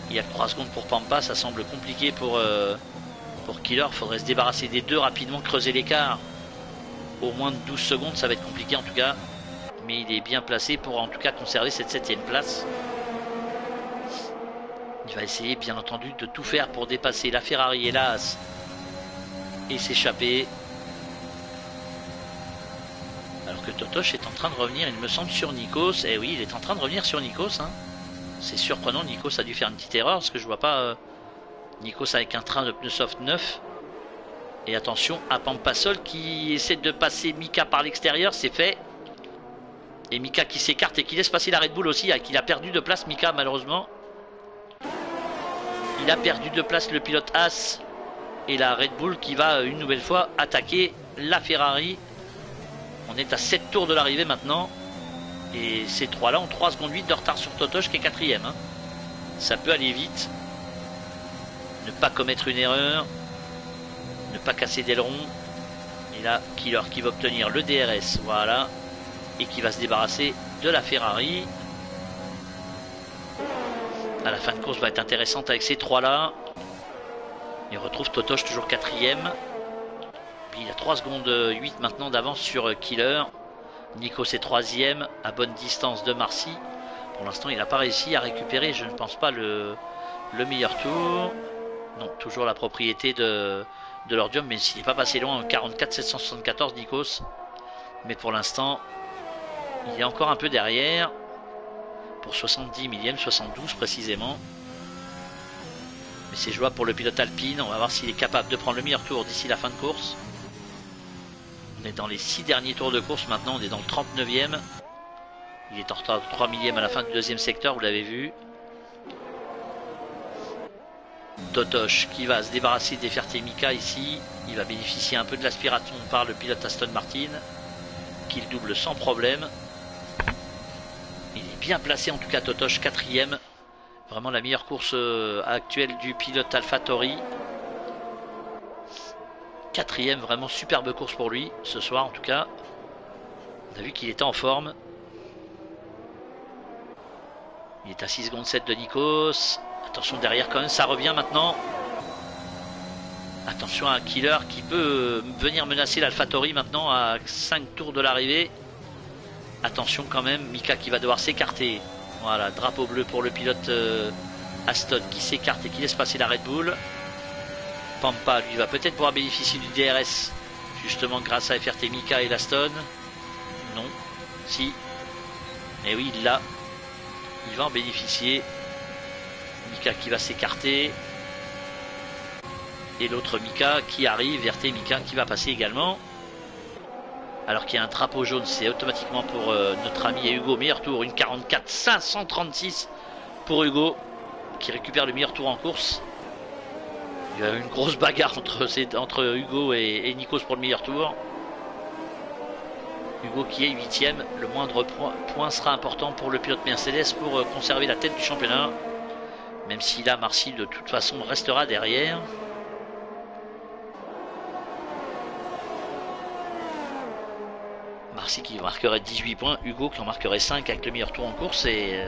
Il y a que 3 secondes pour Pampa, ça semble compliqué pour Killer. Il faudrait se débarrasser des deux rapidement, creuser l'écart. Au moins de 12 secondes, ça va être compliqué en tout cas. Mais il est bien placé pour en tout cas conserver cette 7ème place. Il va essayer bien entendu de tout faire pour dépasser la Ferrari et la Haas et s'échapper. Alors que Totosh est en train de revenir, il me semble, sur Nikos. Eh oui, il est en train de revenir sur Nikos. Hein. C'est surprenant, Nikos a dû faire une petite erreur parce que je vois pas Nikos avec un train de pneus soft 9. Et attention à Pampasol qui essaie de passer Mika par l'extérieur, c'est fait. Et Mika qui s'écarte et qui laisse passer la Red Bull aussi, qu'il a perdu de place Mika malheureusement. Il a perdu de place le pilote Haas et la Red Bull qui va une nouvelle fois attaquer la Ferrari. On est à 7 tours de l'arrivée maintenant. Et ces trois-là ont 3 secondes 8 de retard sur Totosh qui est 4ème. Hein. Ça peut aller vite. Ne pas commettre une erreur. Ne pas casser d'aileron. Et là, Killer qui va obtenir le DRS. Voilà. Et qui va se débarrasser de la Ferrari. À la fin de course va être intéressante avec ces trois-là. Il retrouve Totosh toujours 4ème. Puis il a 3 secondes 8 maintenant d'avance sur Killer. Nikos est 3ème à bonne distance de Marcy. Pour l'instant il n'a pas réussi à récupérer, je ne pense pas, le meilleur tour. Non, toujours la propriété de l'Ordium, mais s'il n'est pas passé loin, 44 774 Nikos. Mais pour l'instant, il est encore un peu derrière. Pour 70 millième, 72 précisément. Mais c'est jouable pour le pilote Alpine. On va voir s'il est capable de prendre le meilleur tour d'ici la fin de course. On est dans les 6 derniers tours de course maintenant, on est dans le 39ème. Il est en retard de 3 millièmes à la fin du 2e secteur, vous l'avez vu. Totosh qui va se débarrasser des Ferté-Mika ici. Il va bénéficier un peu de l'aspiration par le pilote Aston Martin, qui le double sans problème. Il est bien placé en tout cas, Totosh 4ème. Vraiment la meilleure course actuelle du pilote AlphaTauri. 4ème, vraiment superbe course pour lui ce soir en tout cas. On a vu qu'il était en forme. Il est à 6 secondes 7 de Nikos. Attention derrière quand même, ça revient maintenant. Attention à un Killer qui peut venir menacer l'AlphaTauri maintenant à 5 tours de l'arrivée. Attention quand même, Mika qui va devoir s'écarter. Voilà, drapeau bleu pour le pilote Aston qui s'écarte et qui laisse passer la Red Bull. Pampa lui va peut-être pouvoir bénéficier du DRS justement grâce à FRT Mika et l'Aston. Non, si. Mais oui, il l'a. Il va en bénéficier. Mika qui va s'écarter. Et l'autre Mika qui arrive, FRT Mika qui va passer également. Alors qu'il y a un drapeau jaune, c'est automatiquement pour notre ami Hugo. Meilleur tour, une 44 536 pour Hugo qui récupère le meilleur tour en course. Il y a eu une grosse bagarre entre Hugo et Nikos pour le meilleur tour. Hugo qui est 8ème. Le moindre point sera important pour le pilote Mercedes pour conserver la tête du championnat. Même si là, Marcy de toute façon restera derrière. Marcy qui marquerait 18 points. Hugo qui en marquerait 5 avec le meilleur tour en course. Et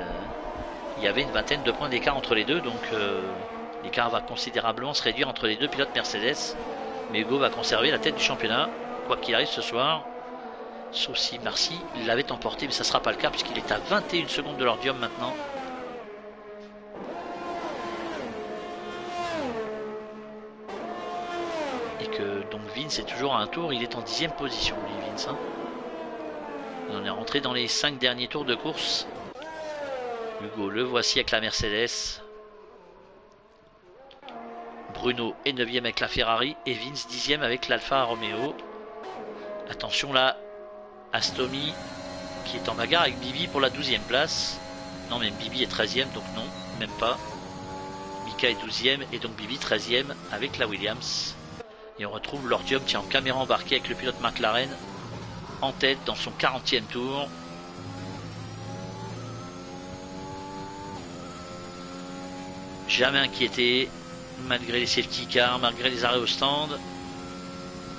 il y avait une vingtaine de points d'écart entre les deux. Donc l'écart va considérablement se réduire entre les deux pilotes Mercedes. Mais Hugo va conserver la tête du championnat, quoi qu'il arrive ce soir. Sauf si Marcy l'avait emporté, mais ça ne sera pas le cas puisqu'il est à 21 secondes de l'Ordium maintenant. Et que donc Vince est toujours à un tour, il est en 10ème position, lui, Vince. Hein. On est rentré dans les 5 derniers tours de course. Hugo, le voici avec la Mercedes. Bruno est 9ème avec la Ferrari et Vince 10ème avec l'Alfa Romeo. Attention là, Astomi qui est en bagarre avec Bibi pour la 12ème place. Non mais Bibi est 13ème donc non, même pas. Mika est 12ème et donc Bibi 13ème avec la Williams. Et on retrouve l'Ordium qui est en caméra embarquée avec le pilote McLaren en tête dans son 40e tour. Jamais inquiété malgré les safety cars, malgré les arrêts au stand.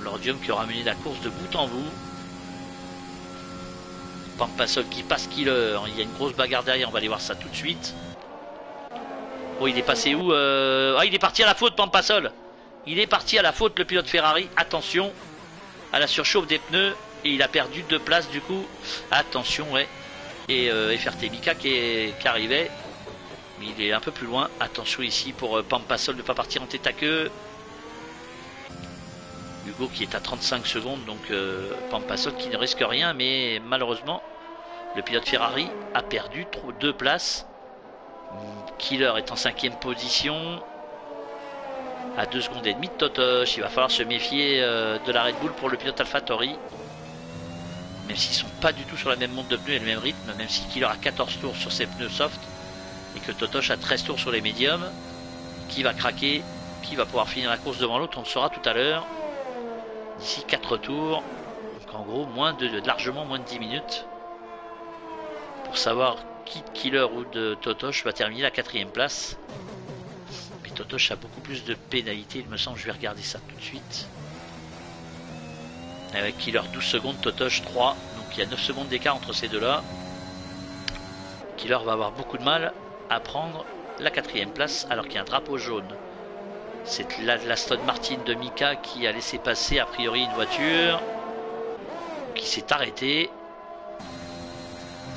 L'Ordium qui aura mené la course de bout en bout. Pampasol qui passe Killer. Il y a une grosse bagarre derrière, on va aller voir ça tout de suite. Oh, il est passé où Ah, il est parti à la faute, Pampasol. Il est parti à la faute, le pilote Ferrari. Attention à la surchauffe des pneus. Et il a perdu 2 places du coup. Attention, ouais. Et FRT Mika qui arrivait. Mais il est un peu plus loin. Attention ici pour Pampasol de ne pas partir en tête à queue. Hugo qui est à 35 secondes. Donc Pampasol qui ne risque rien. Mais malheureusement, le pilote Ferrari a perdu 2 places. Killer est en 5e position. À 2 secondes et demie de Totosh. Il va falloir se méfier de la Red Bull pour le pilote AlphaTauri. Même s'ils sont pas du tout sur la même montre de pneus et le même rythme. Même si Killer a 14 tours sur ses pneus soft. Et que Totosh a 13 tours sur les médiums. Qui va craquer? Qui va pouvoir finir la course devant l'autre? On le saura tout à l'heure. D'ici 4 tours. Donc en gros, largement moins de 10 minutes. Pour savoir qui de Killer ou de Totosh va terminer la 4e place. Mais Totosh a beaucoup plus de pénalités, il me semble. Je vais regarder ça tout de suite. Avec Killer 12 secondes, Totosh 3. Donc il y a 9 secondes d'écart entre ces deux-là. Killer va avoir beaucoup de mal à prendre la 4e place alors qu'il y a un drapeau jaune. C'est l'Aston Martin de Mika qui a laissé passer a priori une voiture qui s'est arrêtée.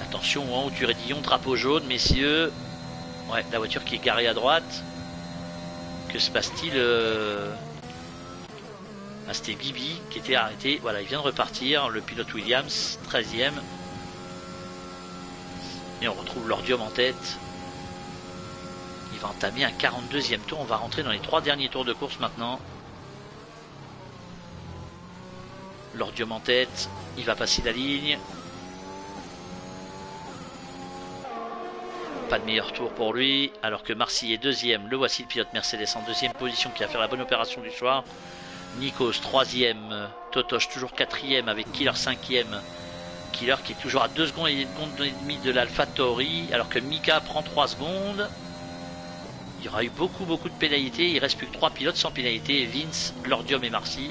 Attention en haut du raidillon, drapeau jaune, messieurs. Ouais, la voiture qui est garée à droite. Que se passe-t-il c'était Bibi qui était arrêté. Voilà, il vient de repartir. Le pilote Williams, 13e. Et on retrouve l'Ordium en tête. Il va entamer un 42e tour. On va rentrer dans les 3 derniers tours de course maintenant. L'Ordium en tête. Il va passer la ligne. Pas de meilleur tour pour lui. Alors que Marcy est 2e. Le voici le pilote Mercedes en 2e position qui va faire la bonne opération du soir. Nikos 3e. Totosh toujours 4e avec Killer 5e. Killer qui est toujours à 2 secondes et demie de l'AlphaTauri. Alors que Mika prend 3 secondes. Il y aura eu beaucoup de pénalités. Il ne reste plus que 3 pilotes sans pénalité. Vince, Lordium et Marcy.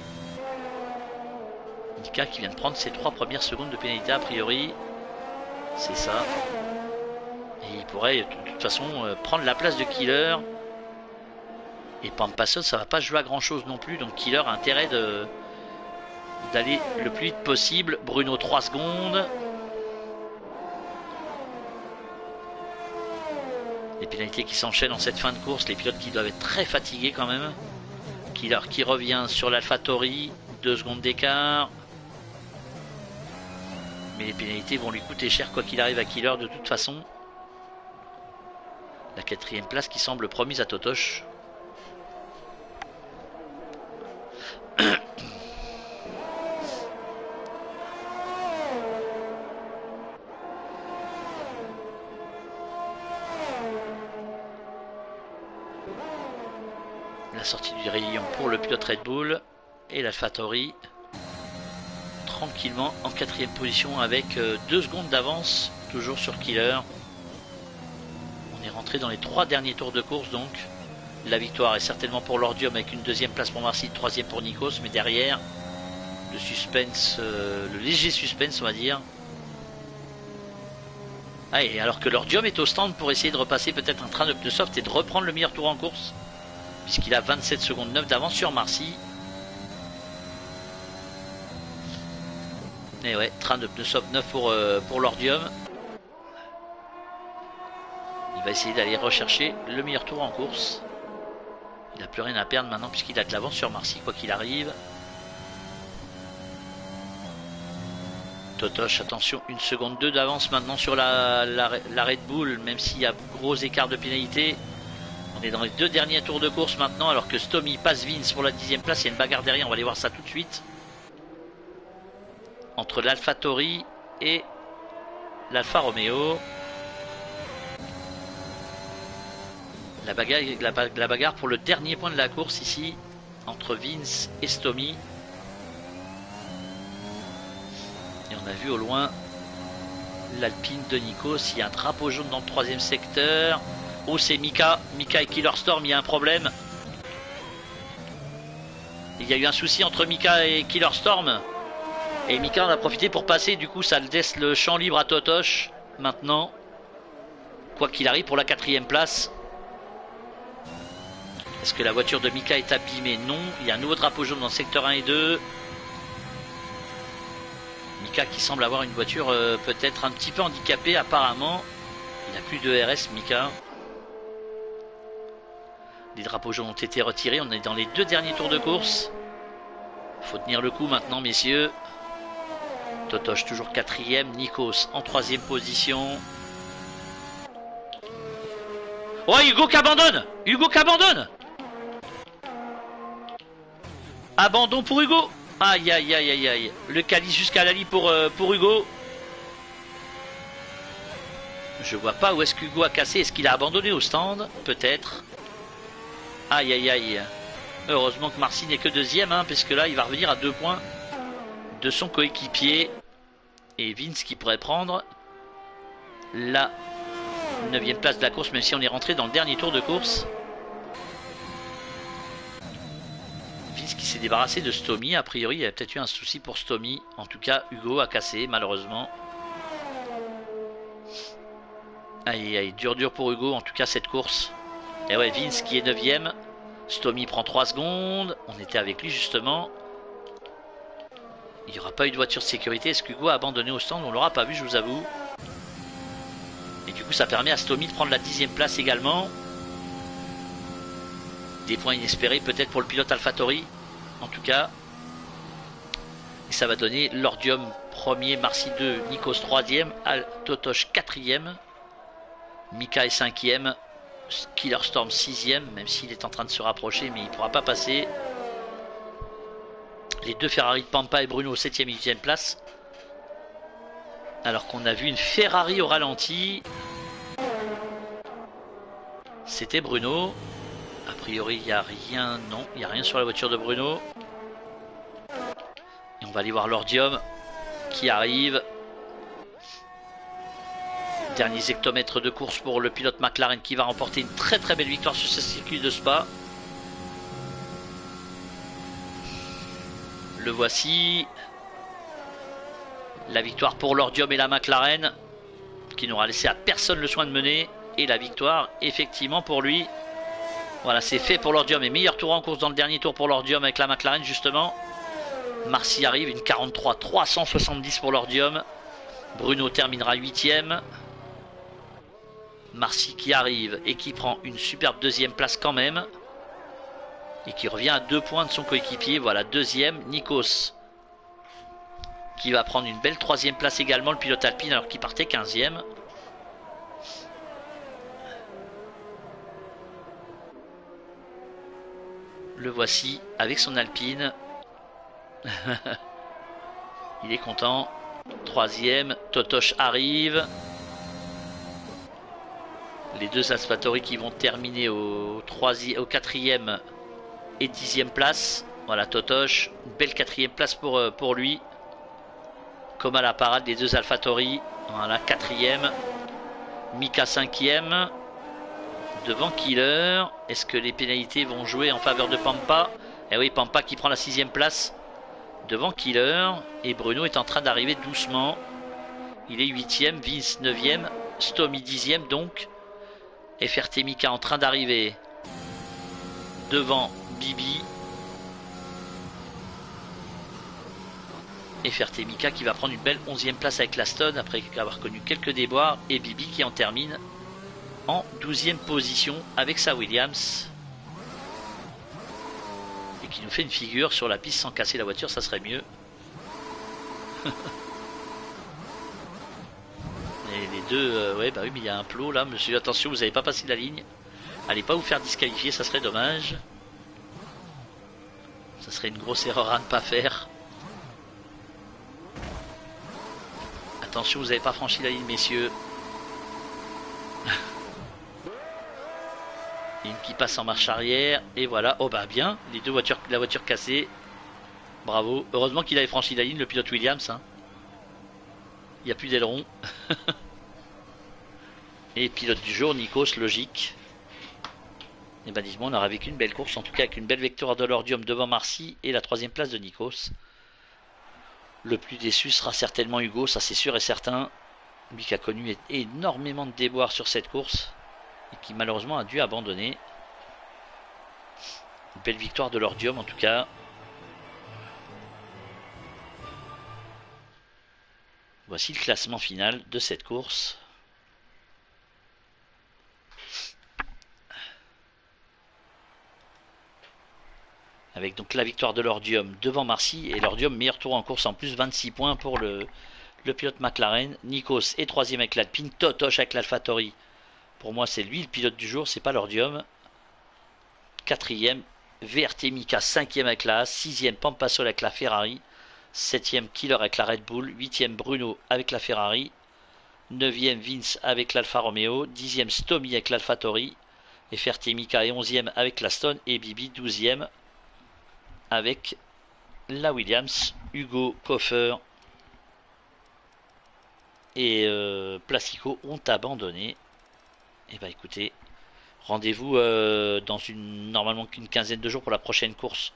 Mika qui vient de prendre ses 3 premières secondes de pénalité a priori. C'est ça. Et il pourrait de toute façon prendre la place de Killer. Et Pampasol, ça va pas jouer à grand chose non plus. Donc Killer a intérêt d'aller le plus vite possible. Bruno 3 secondes. Les pénalités qui s'enchaînent en cette fin de course. Les pilotes qui doivent être très fatigués quand même. Killer qui revient sur l'AlphaTauri. 2 secondes d'écart. Mais les pénalités vont lui coûter cher quoi qu'il arrive à Killer de toute façon. La 4e place qui semble promise à Totosh. La sortie du rayon pour le pilote Red Bull et l'AlphaTauri tranquillement en 4e position avec 2 secondes d'avance toujours sur Killer. On est rentré dans les 3 derniers tours de course donc. La victoire est certainement pour l'Ordium avec une 2e place pour Marcy, 3e pour Nikos, mais derrière le suspense, le léger suspense on va dire. Ah, et alors que l'Ordium est au stand pour essayer de repasser peut-être un train de pneus soft et de reprendre le meilleur tour en course. Puisqu'il a 27 secondes 9 d'avance sur Marcy. Et ouais, train de pneus soft 9 pour l'Ordium. Il va essayer d'aller rechercher le meilleur tour en course. Il n'a plus rien à perdre maintenant puisqu'il a de l'avance sur Marcy quoi qu'il arrive. Totosh, attention, 1 seconde 2 d'avance maintenant sur la Red Bull, même s'il y a gros écart de pénalité. On est dans les 2 derniers tours de course maintenant, alors que Stomy passe Vince pour la 10e place. Il y a une bagarre derrière, on va aller voir ça tout de suite. Entre l'AlphaTauri et l'Alfa Romeo. La bagarre pour le dernier point de la course ici, entre Vince et Stomy. Et on a vu au loin l'Alpine de Nikos. Il y a un drapeau jaune dans le 3e secteur. Oh, c'est Mika. Mika et Killer Storm, il y a un problème. Il y a eu un souci entre Mika et Killer Storm. Et Mika en a profité pour passer. Du coup, ça laisse le champ libre à Totosh. Maintenant, quoi qu'il arrive pour la 4e place. Est-ce que la voiture de Mika est abîmée? Non. Il y a un nouveau drapeau jaune dans le secteur 1 et 2. Mika qui semble avoir une voiture peut-être un petit peu handicapée apparemment. Il n'a plus de RS Mika. Les drapeaux jaunes ont été retirés. On est dans les 2 derniers tours de course. Faut tenir le coup maintenant messieurs. Totosh toujours 4ème. Nikos en 3ème position. Oh Hugo qui abandonne. Hugo qui abandonne. Abandon pour Hugo. Aïe aïe aïe aïe aïe. Le calice jusqu'à la ligne pour Hugo. Je vois pas où est-ce qu'Hugo a cassé. Est-ce qu'il a abandonné au stand? Peut-être. Aïe aïe aïe. Heureusement que Marcy n'est que 2ème, hein, puisque là il va revenir à 2 points de son coéquipier. Et Vince qui pourrait prendre la 9ème place de la course, même si on est rentré dans le dernier tour de course. Vince qui s'est débarrassé de Stomy. A priori, il y a peut-être eu un souci pour Stomy. En tout cas, Hugo a cassé, malheureusement. Aïe, aïe, dur pour Hugo, en tout cas, cette course. Et ouais, Vince qui est 9ème. Stomy prend 3 secondes. On était avec lui, justement. Il n'y aura pas eu de voiture de sécurité. Est-ce qu'Hugo a abandonné au stand? On ne l'aura pas vu, je vous avoue. Et du coup, ça permet à Stomy de prendre la 10ème place également. Des points inespérés peut-être pour le pilote AlphaTauri. En tout cas. Et ça va donner Lordium 1er, Marcy 2, Nikos 3ème, Totosh 4ème. Mika est 5ème. Killer Storm 6ème, même s'il est en train de se rapprocher, mais il ne pourra pas passer. Les 2 Ferrari de Pampa et Bruno 7ème et 8ème place. Alors qu'on a vu une Ferrari au ralenti. C'était Bruno. A priori, il n'y a rien. Non, il n'y a rien sur la voiture de Bruno. Et on va aller voir Lordium qui arrive. Dernier hectomètre de course pour le pilote McLaren qui va remporter une très très belle victoire sur ce circuit de Spa. Le voici. La victoire pour Lordium et la McLaren qui n'aura laissé à personne le soin de mener. Et la victoire effectivement pour lui. Voilà, c'est fait pour Lordium et meilleur tour en course dans le dernier tour pour Lordium avec la McLaren justement. Marcy arrive, une 43 370 pour Lordium. Bruno terminera 8ème. Marcy qui arrive et qui prend une superbe 2ème place quand même. Et qui revient à 2 points de son coéquipier. Voilà, 2ème. Nikos qui va prendre une belle 3ème place également, le pilote Alpine, alors qu'il partait 15ème. Le voici avec son Alpine. Il est content. 3ème. Totosh arrive. Les 2 AlphaTauri qui vont terminer au 4ème et 10ème place. Voilà, Totosh. Une belle 4ème place pour lui. Comme à la parade des 2 AlphaTauri. Voilà, 4ème. Mika 5ème. Devant Killer. Est-ce que les pénalités vont jouer en faveur de Pampa? Eh oui, Pampa qui prend la 6ème place. Devant Killer. Et Bruno est en train d'arriver doucement. Il est 8ème. Vince 9ème. Stomy 10ème donc. FRT Mika en train d'arriver. Devant Bibi. FRT Mika qui va prendre une belle 11ème place avec la Stone après avoir connu quelques déboires. Et Bibi qui en termine en 12ème position avec sa Williams. Et qui nous fait une figure sur la piste sans casser la voiture, ça serait mieux. Et les 2, ouais bah oui mais il y a un plot là, monsieur, attention vous n'avez pas passé la ligne. Allez pas vous faire disqualifier, ça serait dommage. Ça serait une grosse erreur à ne pas faire. Attention vous n'avez pas franchi la ligne messieurs. Une qui passe en marche arrière. Et voilà, oh bah bien, les 2 voitures, la voiture cassée. Bravo, heureusement qu'il avait franchi la ligne le pilote Williams hein. Il n'y a plus d'aileron. Et pilote du jour, Nikos, logique. Et ben dis-moi, on aura vécu une belle course, en tout cas avec une belle victoire de Lordium devant Marcy et la 3ème place de Nikos. Le plus déçu sera certainement Hugo, ça c'est sûr et certain. Lui qui a connu énormément de déboires sur cette course et qui malheureusement a dû abandonner. Une belle victoire de Lordium en tout cas. Voici le classement final de cette course. Avec donc la victoire de l'Ordium devant Marcy. Et l'Ordium, meilleur tour en course en plus, 26 points pour le pilote McLaren. Nikos est troisième avec l'Alpine. Totoche avec l'AlphaTauri. Pour moi, c'est lui le pilote du jour, c'est pas l'Ordium. Quatrième, VRT Mika, cinquième avec la Haas. Sixième, Pampasol avec la Ferrari. Septième, Killer avec la Red Bull. Huitième, Bruno avec la Ferrari. Neuvième, Vince avec l'Alfa Romeo. Dixième, Stomy avec l'AlphaTauri. Et VRT Mika est onzième avec la Stone. Et Bibi, douzième avec la Williams. Hugo, Koffer et Placico ont abandonné. Et bah écoutez, rendez-vous dans normalement qu'une quinzaine de jours pour la prochaine course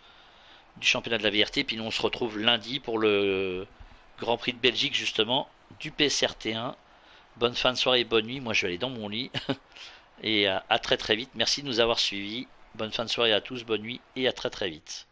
du championnat de la VRT. Puis nous on se retrouve lundi pour le Grand Prix de Belgique justement du PSRT1. Bonne fin de soirée et bonne nuit. Moi je vais aller dans mon lit. Et à très très vite. Merci de nous avoir suivis. Bonne fin de soirée à tous, bonne nuit et à très très vite.